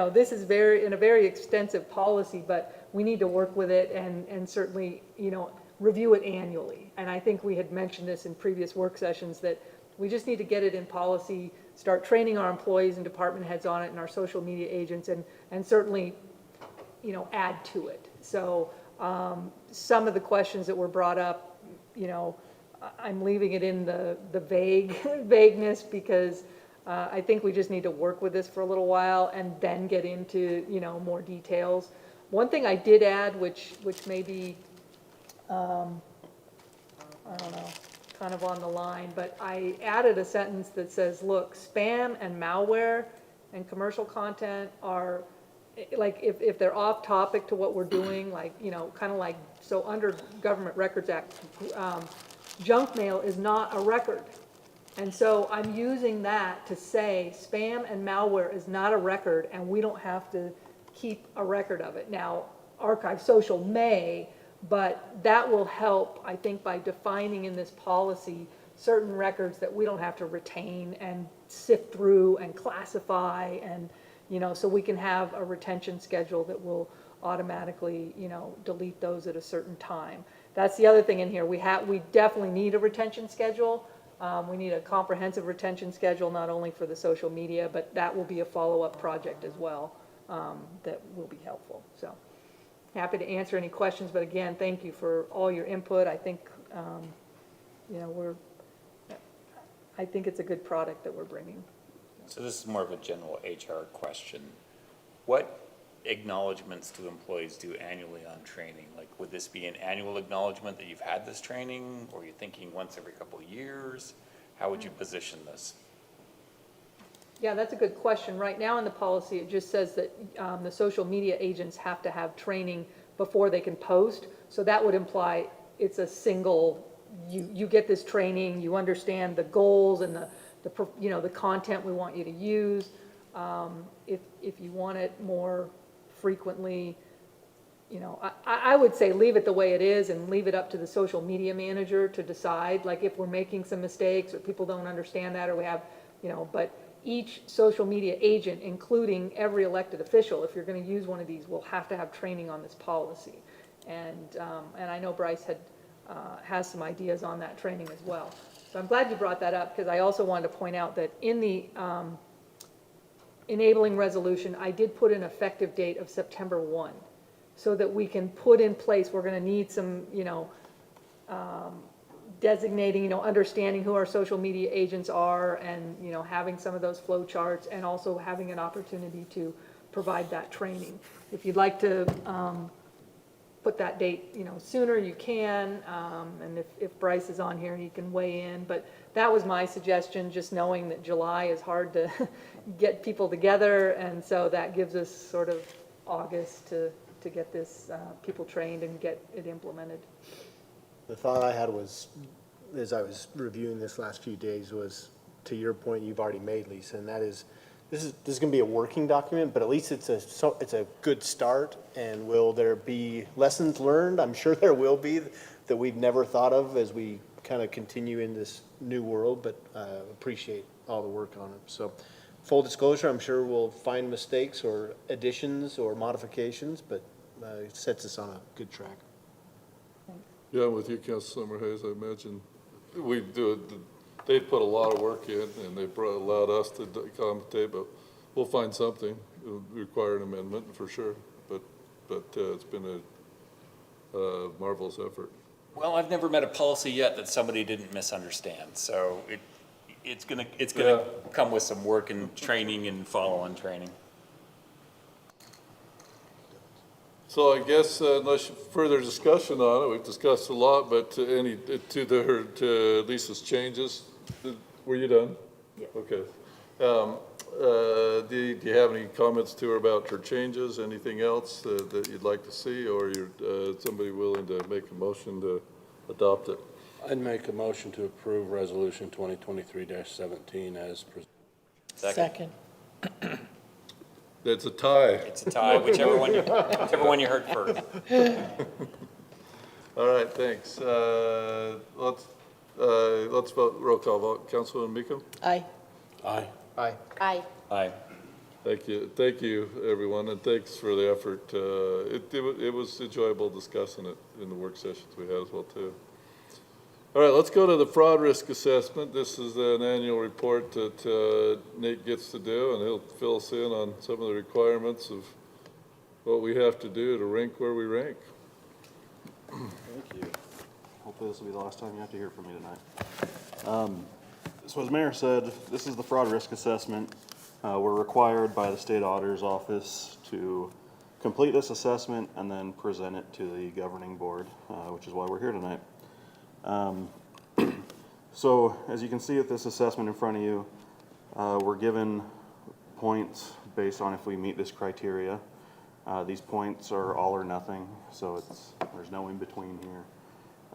a very extensive policy, but we need to work with it and certainly, you know, review it annually. And I think we had mentioned this in previous work sessions that we just need to get it in policy, start training our employees and department heads on it and our social media agents, and certainly, you know, add to it. So some of the questions that were brought up, you know, I'm leaving it in the vagueness because I think we just need to work with this for a little while and then get into, you know, more details. One thing I did add, which may be, I don't know, kind of on the line, but I added a sentence that says, look, spam and malware and commercial content are, like, if they're off topic to what we're doing, like, you know, kind of like, so under Government Records Act, junk mail is not a record. And so I'm using that to say spam and malware is not a record and we don't have to keep a record of it. Now, Archive Social may, but that will help, I think, by defining in this policy certain records that we don't have to retain and sift through and classify, and, you know, so we can have a retention schedule that will automatically, you know, delete those at a certain time. That's the other thing in here. We definitely need a retention schedule. We need a comprehensive retention schedule, not only for the social media, but that will be a follow-up project as well, that will be helpful. So happy to answer any questions, but again, thank you for all your input. I think, you know, I think it's a good product that we're bringing. So this is more of a general HR question. What acknowledgements do employees do annually on training? Like, would this be an annual acknowledgement that you've had this training, or are you thinking once every couple of years? How would you position this? Yeah, that's a good question. Right now in the policy, it just says that the social media agents have to have training before they can post. So that would imply it's a single, you get this training, you understand the goals and the content we want you to use. If you want it more frequently, you know, I would say leave it the way it is and leave it up to the social media manager to decide, like, if we're making some mistakes or people don't understand that, or we have, you know, but each social media agent, including every elected official, if you're going to use one of these, will have to have training on this policy. And I know Bryce has some ideas on that training as well. So I'm glad you brought that up, because I also wanted to point out that in the enabling resolution, I did put an effective date of September 1, so that we can put in place, we're going to need some, you know, designating, understanding who our social media agents are and, having some of those flow charts and also having an opportunity to provide that training. If you'd like to put that date, sooner, you can. And if Bryce is on here, he can weigh in. But that was my suggestion, just knowing that July is hard to get people together. And so that gives us sort of August to get this people trained and get it implemented. The thought I had was, as I was reviewing this last few days, was to your point you've already made, Lisa, and that is, this is going to be a working document, but at least it's a good start. And will there be lessons learned? I'm sure there will be, that we've never thought of as we kind of continue in this new world, but appreciate all the work on it. So full disclosure, I'm sure we'll find mistakes or additions or modifications, but it sets us on a good track. Yeah, I'm with you, Councilmember Hayes. I imagine they put a lot of work in, and they allowed us to commentate, but we'll find something. It'll require an amendment for sure, but it's been a marvelous effort. Well, I've never met a policy yet that somebody didn't misunderstand, so it's gonna come with some work and training and follow-on training. So I guess unless further discussion on it, we've discussed a lot, but to Lisa's changes, were you done? Yeah. Okay. Do you have any comments to her about her changes? Anything else that you'd like to see, or you're somebody willing to make a motion to adopt it? I'd make a motion to approve Resolution 2023-17 as presented. Second. It's a tie. It's a tie, whichever one you heard first. All right, thanks. Let's vote, roll call vote. Councilman Miko? Aye. Aye. Aye. Aye. Aye. Thank you, everyone, and thanks for the effort. It was enjoyable discussing it in the work sessions we had as well, too. All right, let's go to the fraud risk assessment. This is an annual report that Nate gets to do, and he'll fill us in on some of the requirements of what we have to do to rank where we rank. Thank you. Hopefully this will be the last time you have to hear from me tonight. So as Mayor said, this is the fraud risk assessment. We're required by the State Auditor's Office to complete this assessment and then present it to the governing board, which is why we're here tonight. So as you can see with this assessment in front of you, we're given points based on if we meet this criteria. These points are all or nothing, so there's no in between here.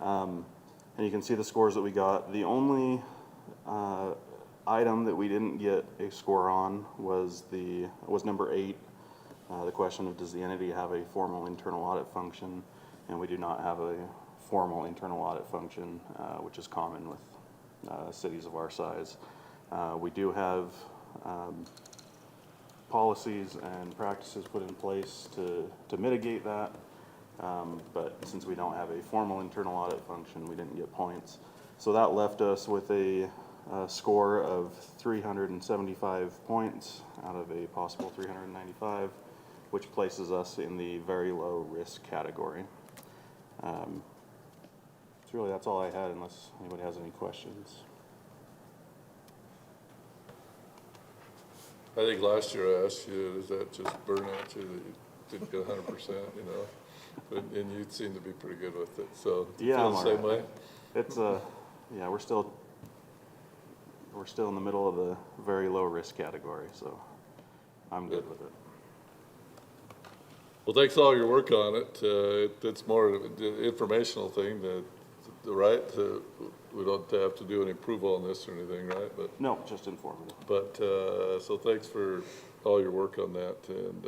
And you can see the scores that we got. The only item that we didn't get a score on was number 8. The question of, does the entity have a formal internal audit function? And we do not have a formal internal audit function, which is common with cities of our size. We do have policies and practices put in place to mitigate that, but since we don't have a formal internal audit function, we didn't get points. So that left us with a score of 375 points out of a possible 395, which places us in the very low risk category. Really, that's all I had, unless anybody has any questions. I think last year I asked you, does that just burn at you that you didn't get 100%, and you seem to be pretty good with it, so do you feel the same way? It's yeah, we're still in the middle of the very low risk category, so I'm good with it. Well, thanks for all your work on it. It's more of an informational thing, right? We don't have to do any approval on this or anything, right? But no, just informative. But so thanks for all your work on that. And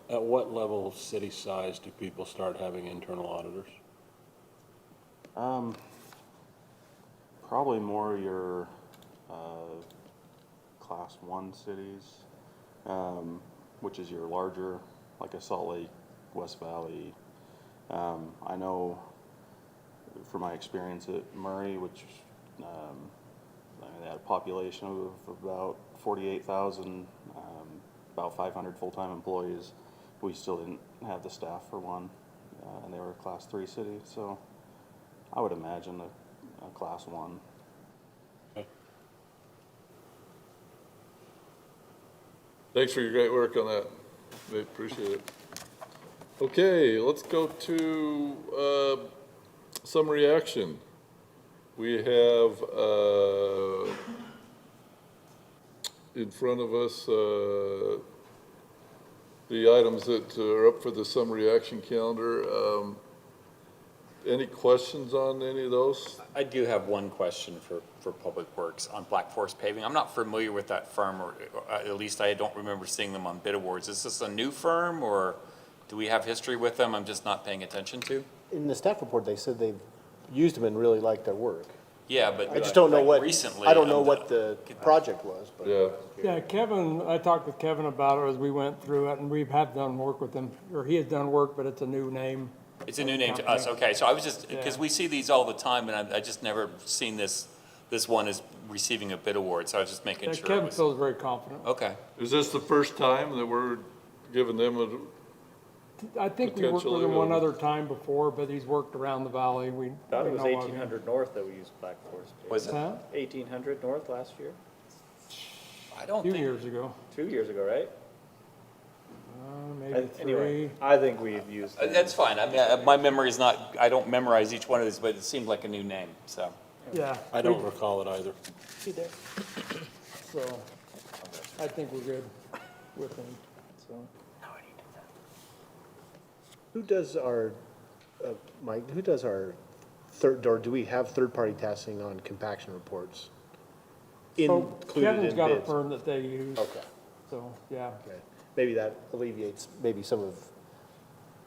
at what level of city size do people start having internal auditors? Probably more your class 1 cities, which is your larger, like a Salt Lake, West Valley. I know from my experience at Murray, which they had a population of about 48,000, about 500 full-time employees. We still didn't have the staff for one, and they were a class 3 city. So I would imagine Class 1. Thanks for your great work on that. We appreciate it. Okay, let's go to summary action. We have in front of us the items that are up for the summary action calendar. Any questions on any of those? I do have one question for Public Works on Black Forest Paving. I'm not familiar with that firm, or at least I don't remember seeing them on bid awards. Is this a new firm, or do we have history with them I'm just not paying attention to? In the staff report, they said they've used them and really liked their work. Yeah, but I just don't know like what, recently. I don't know what the project was, but. Yeah. Yeah, Kevin, I talked with Kevin about it as we went through it, and we have done work with him, or he has done work, but it's a new name. It's a new name to us, okay, so I was just, because we see these all the time, and I just never seen this one is receiving a bid award, so I was just making Yeah, sure. it Kevin was- feels very confident. Okay, Is this the first time that we're giving them a, I think we worked with him one other time before, but he's worked around the valley. We Thought it was know of him. 1800 North that we used Black Forest. was it? Huh? 1800 North last year? I don't Few think, years ago, 2 years ago, right? maybe Anyway, three. I think we've used. that's fine, I mean, my memory is not, I don't memorize each one of these, but it seemed like a new name, so. Yeah. I don't recall it either. So, I think we're good with him, so. Who does our, Mike, who does our third, or do we have third-party testing on compaction reports? So Included Kevin's in got a bids? firm that they use, Okay, so, yeah. okay. Maybe that alleviates maybe some of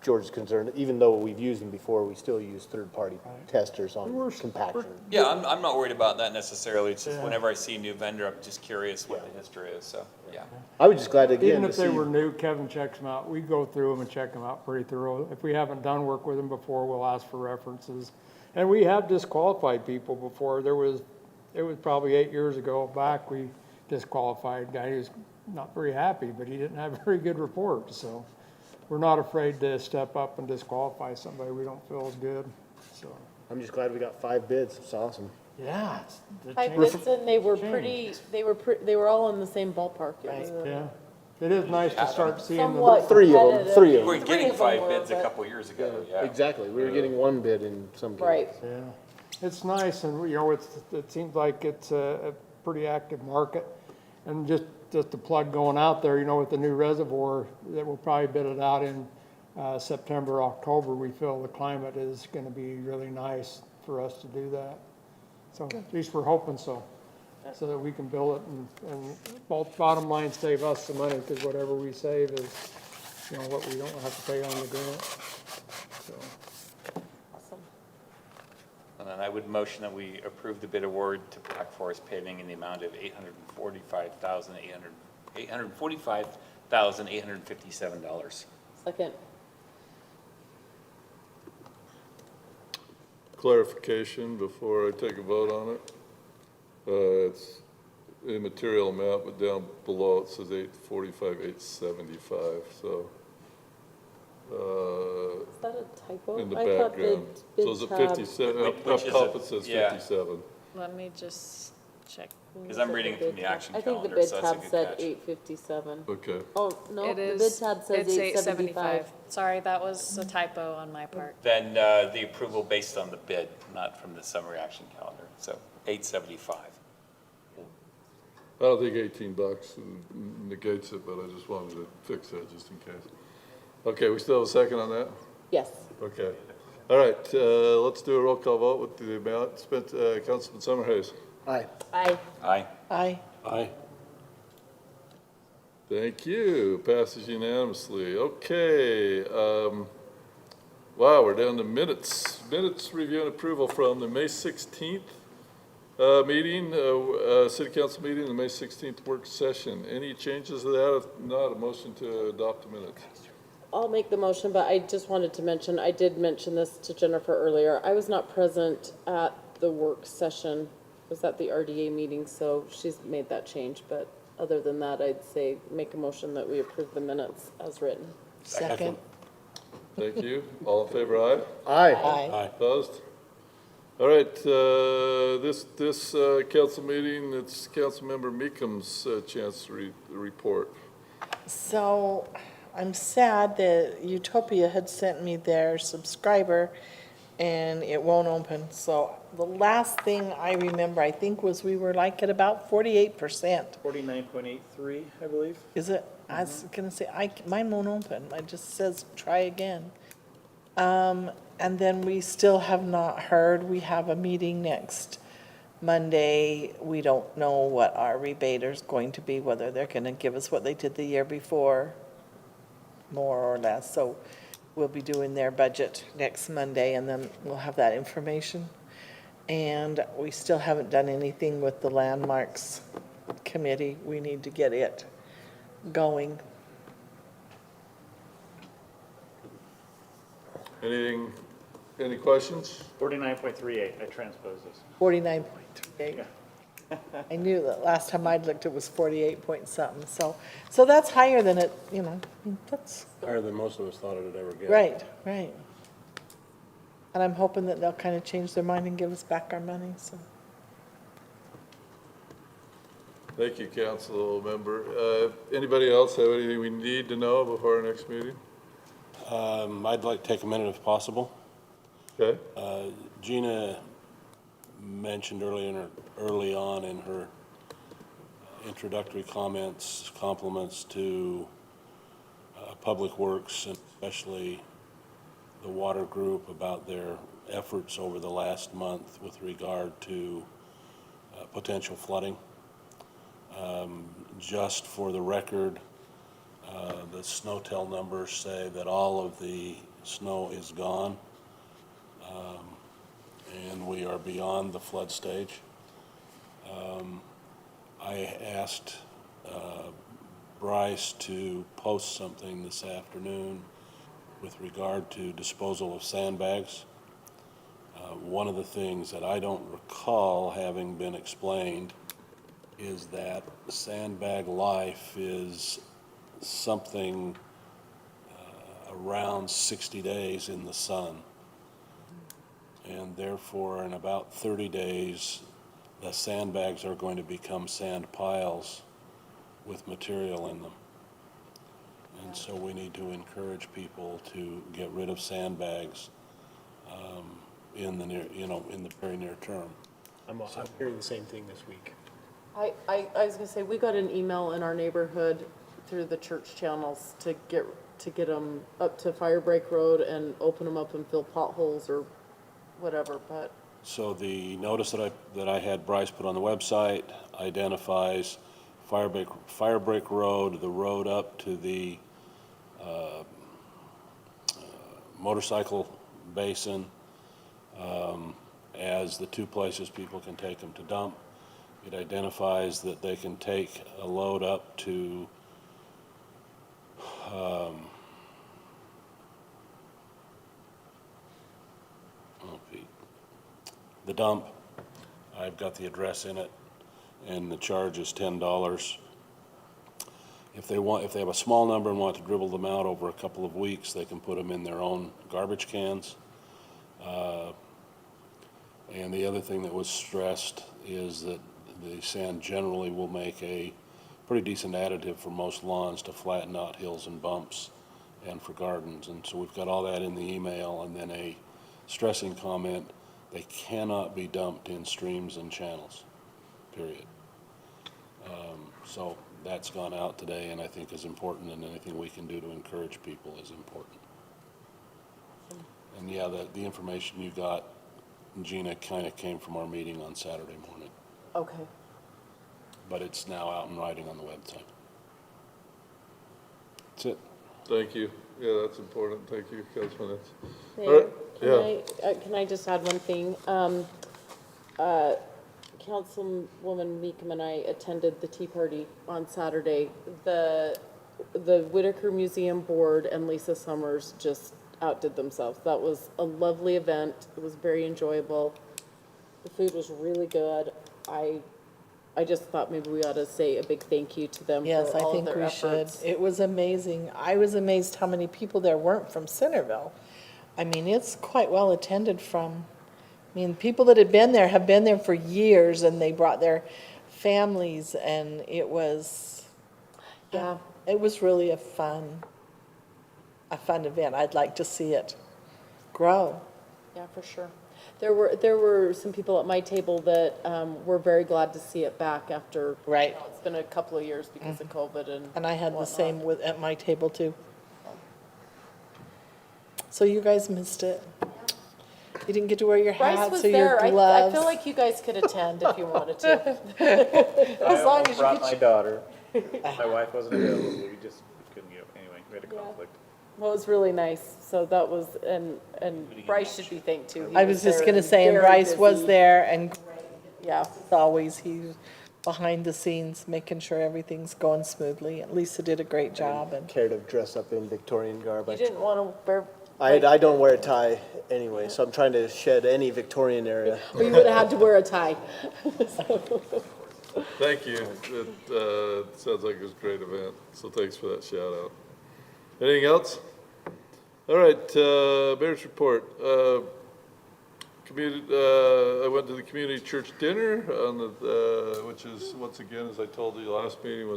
George's concern. Even though we've used them before, we still use third-party testers on compaction. Yeah, I'm not worried about that necessarily, it's just Yeah. whenever I see a new vendor, I'm just curious what the history is, so, yeah. I was just glad again Even to if see. they were new, Kevin checks them out. We go through them and check them out pretty thorough. If we haven't done work with them before, we'll ask for references. And we have disqualified people before. It was probably 8 years ago back, we disqualified a guy who's not very happy, but he didn't have a very good report, so. We're not afraid to step up and disqualify somebody we don't feel is good, so. I'm just glad we got 5 bids. It's awesome. Yeah. Five bids, and they were pretty, they were all in the same ballpark. It was, Yeah. It is nice to start seeing the. Somewhat Three of them, competitive. three of We them. were getting of them 5 were, bids a but- couple years ago, yeah. Exactly. We were getting 1 bid in some cases. Right. Yeah, it's nice, and, you know, it seems like it's a pretty active market. And just a plug going out there, you know, with the new reservoir, that we'll probably bid it out in September, October, we feel the climate is gonna be really nice for us to do that. So, at least we're hoping so, so that we can build it and both bottom line save us some money, because whatever we save is, you know, what we don't have to pay on the grant, so. And then I would motion that we approve the bid award to Black Forest Paving in the amount of $845,857. Second. clarification before I take a vote on it? It's immaterial amount, but down below it says 845, 875, so, Is that a typo? in the I thought background. the So is it bid tab- 57, up Which is top it? it says Yeah. 57. Let me just check. Because I'm reading from the action I think the calendar, bid so that's a tab good said catch. 857. Okay, Oh, no, It the bid is, tab says it's 875. Sorry, that was a typo on my part. Then the approval based on the bid, not from the summary action calendar, so 875. I don't think 18 bucks negates it, but I just wanted to fix that just in case. Okay, we still have a second on that? Yes. Okay. All right, let's do a roll call vote with the amount spent, Councilman Summerhays. Aye. Aye. Aye. Aye. Aye. Thank you. Passes unanimously. Okay. Wow, we're down to minutes. Minutes review and approval from the May 16th meeting, City Council meeting, the May 16th work session. Any changes to that? If not, a motion to adopt the minutes. I'll make the motion, but I just wanted to mention, I did mention this to Jennifer earlier. I was not present at the work session. I was at the RDA meeting, so she's made that change. But other than that, I'd say make a motion that we approve the minutes as written. Second. Thank you. All in favor, aye? Aye. Aye. Opposed? All right, this council meeting, it's Councilmember Meekham's chance to report. So I'm sad that Utopia had sent me their subscriber and it won't open. So the last thing I remember, I think, was we were like at about 48%. 49.83, I believe. Is it? I was gonna say, mine won't open. It just says try again. And then we still have not heard. We have a meeting next Monday. We don't know what our rebater's going to be, whether they're gonna give us what they did the year before, more or less. So we'll be doing their budget next Monday, and then we'll have that information. And we still haven't done anything with the landmarks committee. We need to get it going. Any questions? 49.38, I transposed this. 49.38. I knew that last time I'd looked, it was 48 point something, so that's higher than it, that's, Higher than most of us thought it'd ever get. right. And I'm hoping that they'll kind of change their mind and give us back our money, so. Thank you, council member. Anybody else have anything we need to know before our next meeting? I'd like to take a minute if possible. Okay. Gina mentioned early on in her introductory comments, compliments to Public Works, and especially the water group, about their efforts over the last month with regard to potential flooding. Just for the record, the SNOTEL numbers say that all of the snow is gone, and we are beyond the flood stage. I asked Bryce to post something this afternoon with regard to disposal of sandbags. One of the things that I don't recall having been explained is that sandbag life is something around 60 days in the sun. And therefore, in about 30 days, the sandbags are going to become sand piles with material in them. And so we need to encourage people to get rid of sandbags in the very near term. I'm hearing the same thing this week. I was gonna say, we got an email in our neighborhood through the church channels to get them up to Firebreak Road and open them up and fill potholes or whatever, but. So the notice that I had Bryce put on the website identifies Firebreak Road, the road up to the motorcycle basin, as the two places people can take them to dump. It identifies that they can take a load up to the dump. I've got the address in it, and the charge is $10. If they have a small number and want to dribble them out over a couple of weeks, they can put them in their own garbage cans. And the other thing that was stressed is that the sand generally will make a pretty decent additive for most lawns to flatten out hills and bumps and for gardens. And so we've got all that in the email, and then a stressing comment: they cannot be dumped in streams and channels, period. So that's gone out today, and I think is important, and anything we can do to encourage people is important. And yeah, the information you got, Gina, kind of came from our meeting on Saturday morning, Okay. but it's now out in writing on the website. That's it. Thank you. Yeah, that's important. Thank you, Councilman. All Mayor, right. can I just add one thing? Councilwoman Meekum and I attended the Tea Party on Saturday. The Whitaker Museum Board and Lisa Summers just outdid themselves. That was a lovely event. It was very enjoyable. The food was really good. I just thought maybe we ought to say a big thank you to them Yes, for I all of think their we efforts. should. It was amazing. I was amazed how many people there weren't from Centerville. I mean, it's quite well attended from I mean, people that had been there have been there for years, and they brought their families, and it was, Yeah. it was really a fun event. I'd like to see it grow. Yeah, for sure. There were some people at my table that were very glad to see it back after. Right. It's been a couple of years because of COVID And I had the whatnot. same at my table too. So you guys missed it. You didn't get to wear your Bryce hats was or your there. I gloves. feel like you guys could attend if you wanted to. As long as you brought get my daughter. My wife wasn't available, we just couldn't get, anyway, we had a conflict. Well, it was really nice. So that was, and Bryce should be thanked too. He I was just there gonna and say, and very Bryce was busy. there, and Yeah. as always, he's behind the scenes, making sure everything's going smoothly. And Lisa did a great job, and Care to dress up in Victorian garb. You didn't want to wear, I don't wear a tie anyway, so I'm trying to shed any Victorian area. or you would have had to wear a tie. Thank you. It sounds like it was a great event, so thanks for that shout out. Anything else? All right, mayor's report. I went to the community church dinner on the, which is, once again, as I told you, last meeting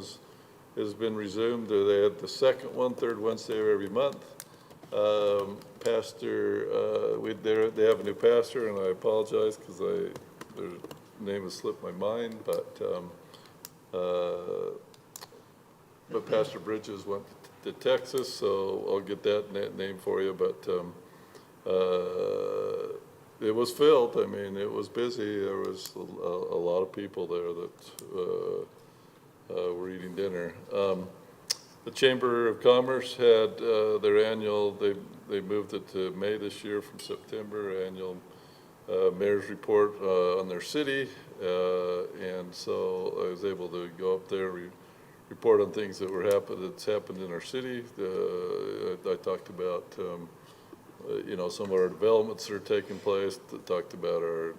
has been resumed. They had the second one, third Wednesday of every month. Pastor, they have a new pastor, and I apologize because their name has slipped my mind, but Pastor Bridges went to Texas, so I'll get that name for you, but it was filled. I mean, it was busy. There was a lot of people there that were eating dinner. The Chamber of Commerce had their annual, they moved it to May this year from September, annual mayor's report on their city. And so I was able to go up there, report on things that's happened in our city. I talked about, some of our developments that are taking place. Talked about our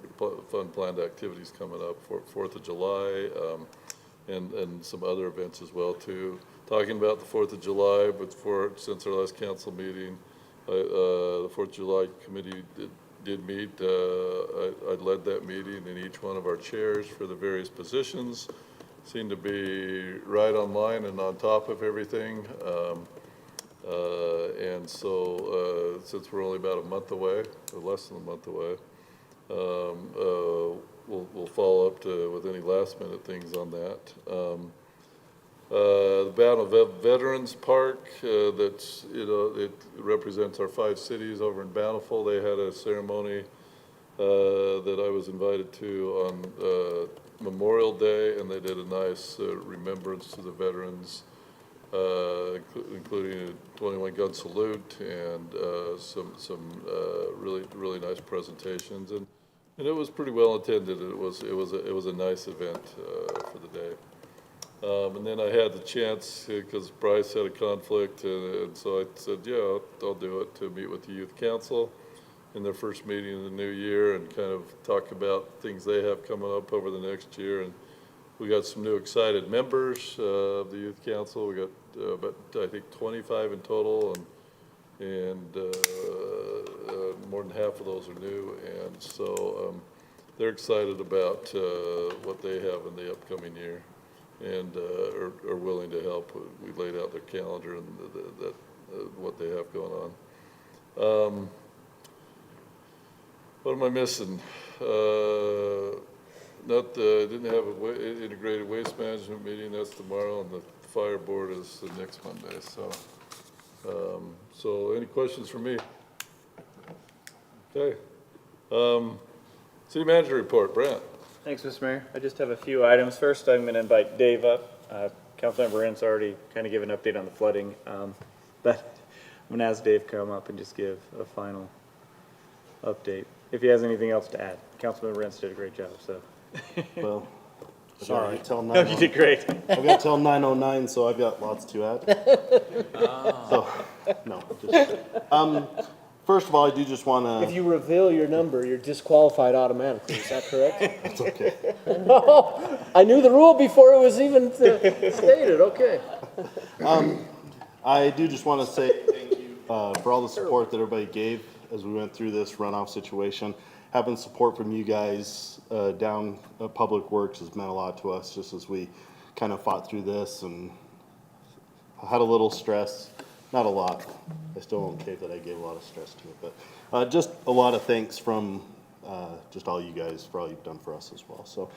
fun planned activities coming up for 4th of July, and some other events as well too. Talking about the 4th of July, but since our last council meeting, the 4th of July committee did meet. I led that meeting, and each one of our chairs for the various positions seemed to be right on line and on top of everything. And so since we're only about a month away, or less than a month away, we'll follow up with any last minute things on that. The Bountiful Veterans Park, that's, it represents our 5 cities over in Bountiful. They had a ceremony that I was invited to on Memorial Day, and they did a nice remembrance to the veterans, including a 21-gun salute and some really nice presentations, and it was pretty well attended. It was a nice event for the day. And then I had the chance, because Bryce had a conflict, and so I said, yeah, I'll do it, to meet with the youth council in their first meeting of the new year and kind of talk about things they have coming up over the next year. And we got some new excited members of the youth council. We got about, I think, 25 in total, and more than half of those are new. And so they're excited about what they have in the upcoming year, and are willing to help. We laid out their calendar and what they have going on. What am I missing? Didn't have an integrated waste management meeting. That's tomorrow, and the fire board is the next Monday. So any questions for me? Okay. City manager report, Brent. Thanks, Mr. Mayor. I just have a few items. First, I'm going to invite Dave up. Councilmember Ent's already kind of given an update on the flooding, but I'm going to ask Dave to come up and just give a final update, if he has anything else to add. Councilmember Ent's did a great job, so. Well, sorry, till No, you did great. I've got till 9:09, so I've got lots to add. So, no, just, first of all, I do just want to. If you reveal your number, you're disqualified automatically. Is that correct? That's okay. No, I knew the rule before it was even stated. Okay. I do just want to say thank you for all the support that everybody gave as we went through this runoff situation. having support from you guys down at Public Works has meant a lot to us, just as we kind of fought through this, and I had a little stress, not a lot. I still don't care that I gave a lot of stress to it, but just a lot of thanks from just all you guys for all you've done for us as well. So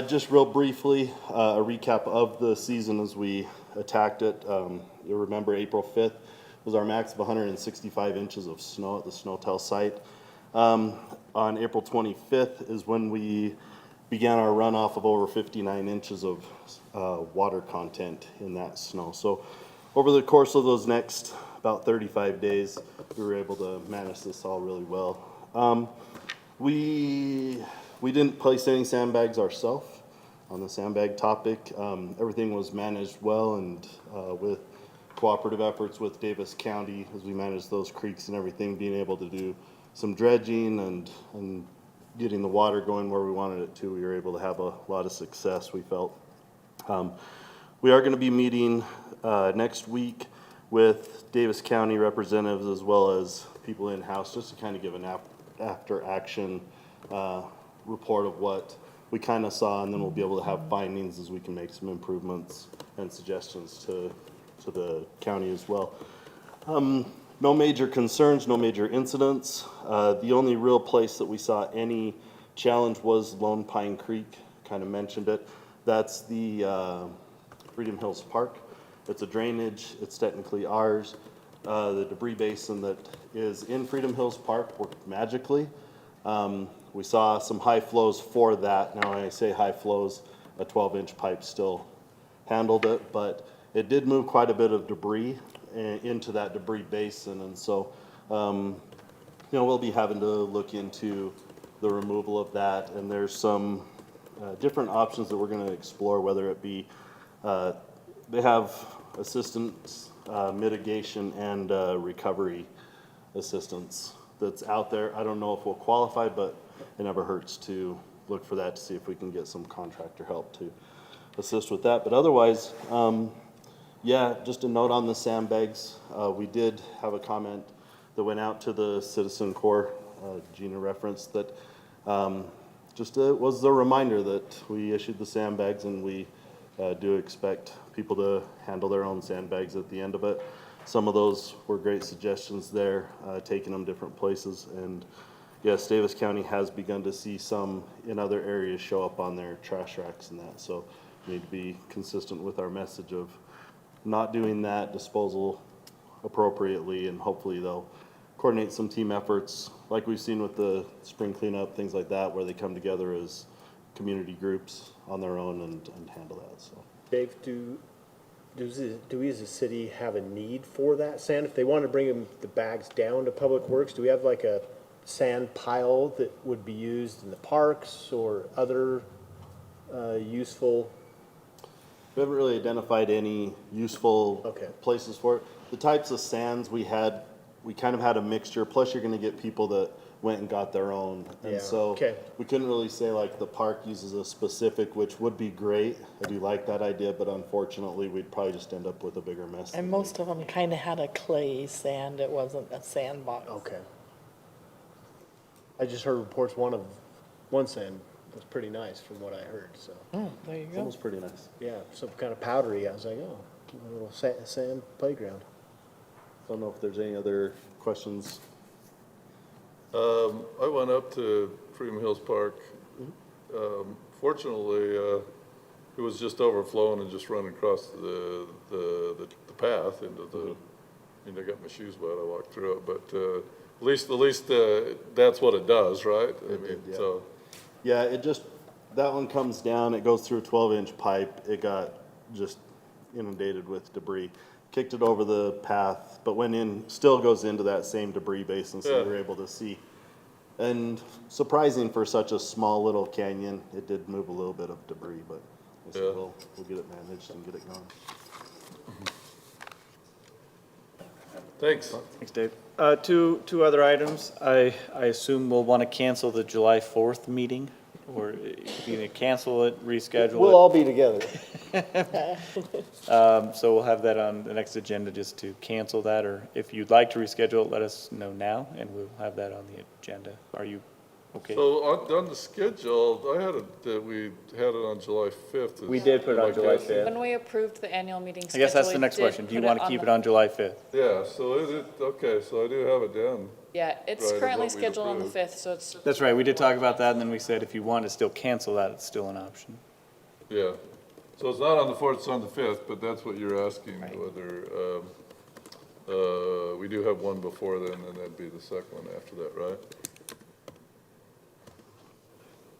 just real briefly, a recap of the season as we attacked it. You'll remember April 5th was our max of 165 inches of snow at the Snowtell site. On April 25th is when we began our runoff of over 59 inches of water content in that snow. So over the course of those next about 35 days, we were able to manage this all really well. We didn't place any sandbags ourselves on the sandbag topic. Everything was managed well, and with cooperative efforts with Davis County as we managed those creeks and everything, being able to do some dredging and getting the water going where we wanted it to, we were able to have a lot of success, we felt. We are going to be meeting next week with Davis County representatives as well as people in-house, just to kind of give an after-action report of what we kind of saw, and then we'll be able to have findings as we can make some improvements and suggestions to the county as well. No major concerns, no major incidents. The only real place that we saw any challenge was Lone Pine Creek, kind of mentioned it. That's the Freedom Hills Park. It's a drainage, it's technically ours. The debris basin that is in Freedom Hills Park worked magically. We saw some high flows for that. Now when I say high flows, a 12-inch pipe still handled it, but it did move quite a bit of debris into that debris basin, and so we'll be having to look into the removal of that, and there's some different options that we're going to explore, whether it be they have assistance, mitigation, and recovery assistance that's out there. I don't know if we'll qualify, but it never hurts to look for that to see if we can get some contractor help to assist with that. But otherwise, yeah, just a note on the sandbags. We did have a comment that went out to the Citizen Corps, Gina referenced, that it was a reminder that we issued the sandbags, and we do expect people to handle their own sandbags at the end of it. Some of those were great suggestions there, taking them different places. And yes, Davis County has begun to see some in other areas show up on their trash racks and that. So we need to be consistent with our message of not doing that disposal appropriately, and hopefully they'll coordinate some team efforts like we've seen with the spring cleanup, things like that, where they come together as community groups on their own and handle that. So Dave, do we as a city have a need for that sand? If they want to bring the bags down to Public Works, do we have like a sand pile that would be used in the parks or other useful? we haven't really identified any useful places for it. The types of sands we had, we kind of had a mixture, plus you're gonna get people that went and got their own. Yeah, And so okay. we couldn't really say like the park uses a specific, which would be great. I do like that idea, but unfortunately, we'd probably just end up with a bigger mess. And most of them kind of had a clay sand, it wasn't a sandbox. Okay. I just heard reports one sand was pretty nice from what I heard, so. Oh, there you It go. was pretty nice. Yeah, some kind of powdery, I was like, oh, a little sand playground. Don't know if there's any other questions. I went up to Freedom Hills Park. Fortunately, it was just overflowing and just running across the path into the, I mean, I got my shoes wet, I walked through it, but at least that's what it does, right? I mean, yeah. so. Yeah, it just, that one comes down, it goes through a 12-inch pipe. It got just inundated with debris. Kicked it over the path, but went in, still goes into that same debris basin, so Yeah. we were able to see. And surprising for such a small little canyon, it did move a little bit of debris, but I said, Yeah. we'll get it managed and get it going. Thanks. Thanks, Dave. Two other items. I assume we'll want to cancel the July 4th meeting, or either cancel it, reschedule it. We'll all be together. So we'll have that on the next agenda just to cancel that, or if you'd like to reschedule it, let us know now, and we'll have that on the agenda. Are you Okay. So on the schedule, I had it, that we had it on July 5th. We did put it on July 5th. When we approved the annual meeting I schedule, guess that's the we next did question. Do you put want to keep it on July 5th? Yeah, so okay, so I do have it down. Yeah, it's Right, of currently what we'd scheduled on the approved. 5th, so it's, That's right, we did talk about that, and then we said if you want to still cancel that, it's still an option. Yeah. So it's not on the 4th, it's on the 5th, but that's what you're asking, whether, we do have one before then, and that'd be the second one after that, right?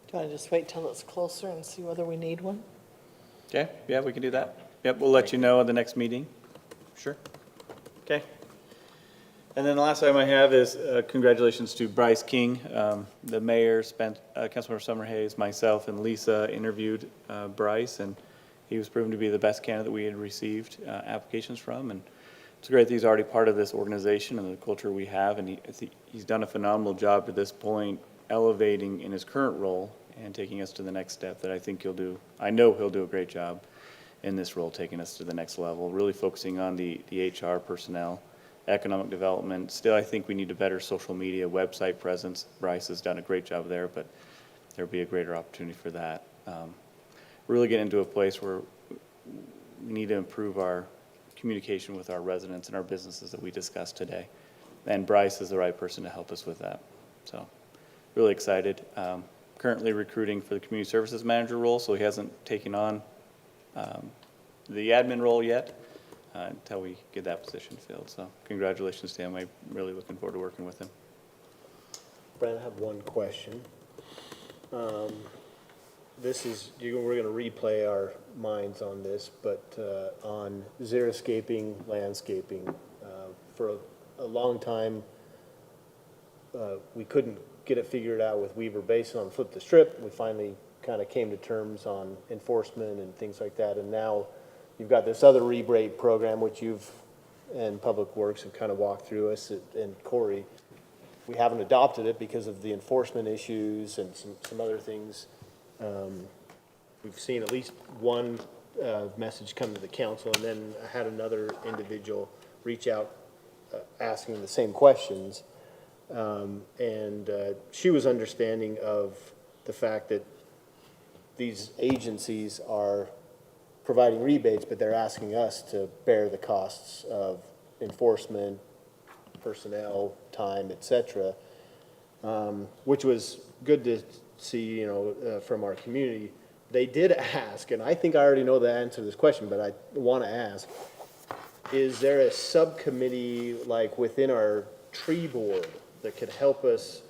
Do you want to just wait till it's closer and see whether we need one? Okay, yeah, we can do that. Yep, we'll let you know at the next meeting. Sure. Okay. And then the last item I have is congratulations to Bryce King. The mayor, Councilmember Summer Hayes, myself, and Lisa interviewed Bryce, and he was proven to be the best candidate we had received applications from. And it's great that he's already part of this organization and the culture we have, and he's done a phenomenal job to this point, elevating in his current role and taking us to the next step that I know he'll do a great job in this role, taking us to the next level, really focusing on the HR personnel, economic development. Still, I think we need a better social media website presence. Bryce has done a great job there, but there'll be a greater opportunity for that. Really get into a place where we need to improve our communication with our residents and our businesses that we discussed today. And Bryce is the right person to help us with that. So really excited. Currently recruiting for the community services manager role, so he hasn't taken on the admin role yet until we get that position filled. So congratulations to him. I'm really looking forward to working with him. Brad, I have one question. We're gonna replay our minds on this, but on xeriscaping, landscaping, for a long time, we couldn't get it figured out with Weaver Basin on Flip the Strip. We finally kind of came to terms on enforcement and things like that, and now you've got this other rebate program, which you've and Public Works have kind of walked through us, and Corey. We haven't adopted it because of the enforcement issues and some other things. We've seen at least one message come to the council, and then I had another individual reach out asking the same questions. And she was understanding of the fact that these agencies are providing rebates, but they're asking us to bear the costs of enforcement, personnel, time, et cetera, which was good to see, from our community. They did ask, and I think I already know the answer to this question, but I want to ask, is there a subcommittee like within our tree board that could help us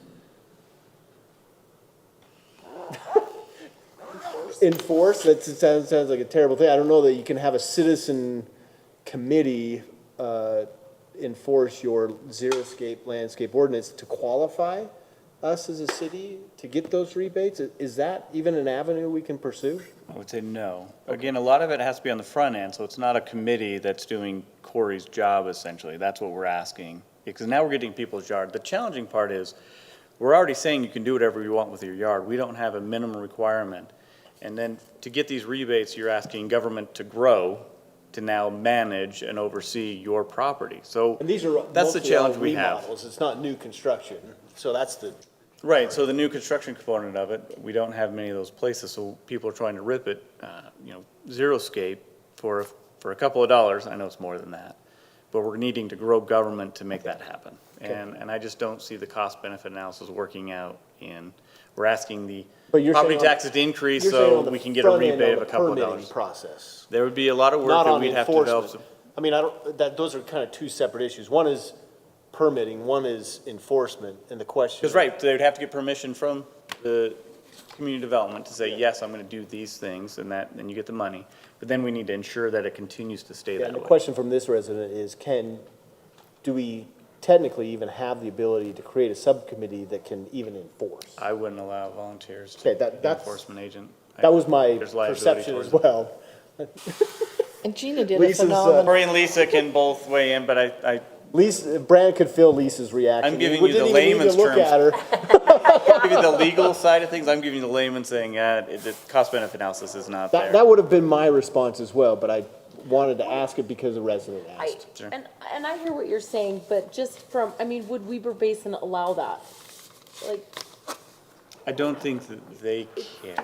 enforce? That sounds like a terrible thing. I don't know that you can have a citizen committee enforce your xeriscape landscape ordinance to qualify us as a city to get those rebates. Is that even an avenue we can pursue? I would say no. Again, a lot of it has to be on the front end, so it's not a committee that's doing Corey's job, essentially. That's what we're asking. Because now we're getting people's yard. The challenging part is, we're already saying you can do whatever you want with your yard. We don't have a minimum requirement. And then to get these rebates, you're asking government to grow, to now manage and oversee your property. So And these are that's the mostly all challenge we have. remodels. It's not new construction. So that's the, Right, so the new construction component of it, we don't have many of those places, so people are trying to rip it, xeriscape for a couple of dollars. I know it's more than that, but we're needing to grow government to make that happen. And I just don't see the cost benefit analysis working out we're asking the But you're property saying on- taxes to increase you're saying so on the we can get a front end rebate on of a the couple of permitting dollars. process. There would be a lot of work Not that on we'd have to develop. enforcement. I mean, those are kind of two separate issues. One is permitting, one is enforcement, and the question. Because, right, they'd have to get permission from the community development to say, yes, I'm gonna do these things, and then you get the money. But then we need to ensure that it continues to stay Yeah, that and the way. question from this resident is, do we technically even have the ability to create a subcommittee that can even enforce? I wouldn't allow volunteers Okay, to be an that's- enforcement agent. That was my There's liability perception as towards it. well. And Gina did a Lisa's, phenomenal. Corey and Lisa can both weigh in, but Lisa, Brad could feel Lisa's reaction. I'm giving We you the didn't even need to layman's look terms. at her. I'm giving you the legal side of things, I'm giving you the layman saying, the cost benefit analysis is not there. That would have been my response as well, but I wanted to ask it because a resident asked. Sure. And I hear what you're saying, but just would Weber Basin allow that? Like, I don't think that they can.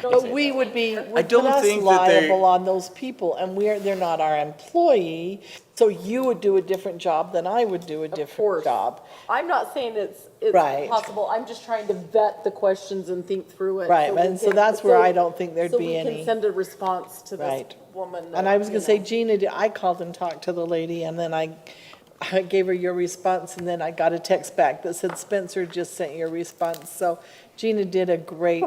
But we would put don't us think that they- liable on those people, and they're not our employee, so you would do a different job than I would do a different job. I'm not saying it's Right. possible, I'm just trying to vet the questions and think through it. Right, we and so can- that's where I don't think there'd so be we any. can send a response to this Right. woman. And that, I was you gonna say, know. Gina, I called and talked to the lady, and then I gave her your response, and then I got a text back that said Spencer just sent your response, so Gina did a great,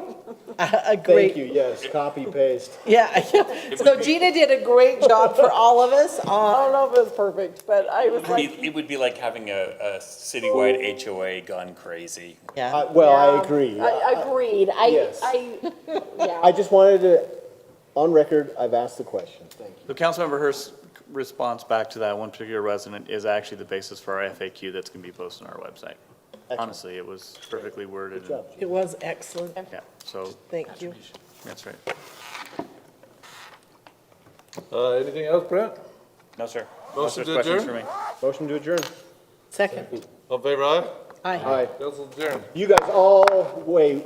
Thank you, yes, copy paste. Yeah, so Gina did a great job for all of us. I don't know if it was perfect, but I was like. It would be like having a citywide HOA gone crazy. Yeah. Well, I agree. I agreed, Yes. yeah. I just wanted to, on record, I've asked the question. Thank you. So Councilmember Hurst's response back to that one particular resident is actually the basis for our FAQ that's going to be posted on our website. Honestly, it was perfectly worded. Good job. It was excellent. Yeah, so Thank you. that's right. Anything else, Brent? No, sir. Motion Unless there's to questions adjourn? for me. Motion to adjourn. Second. All in favor, aye? Aye. Aye. Council adjourned. You guys all, wait,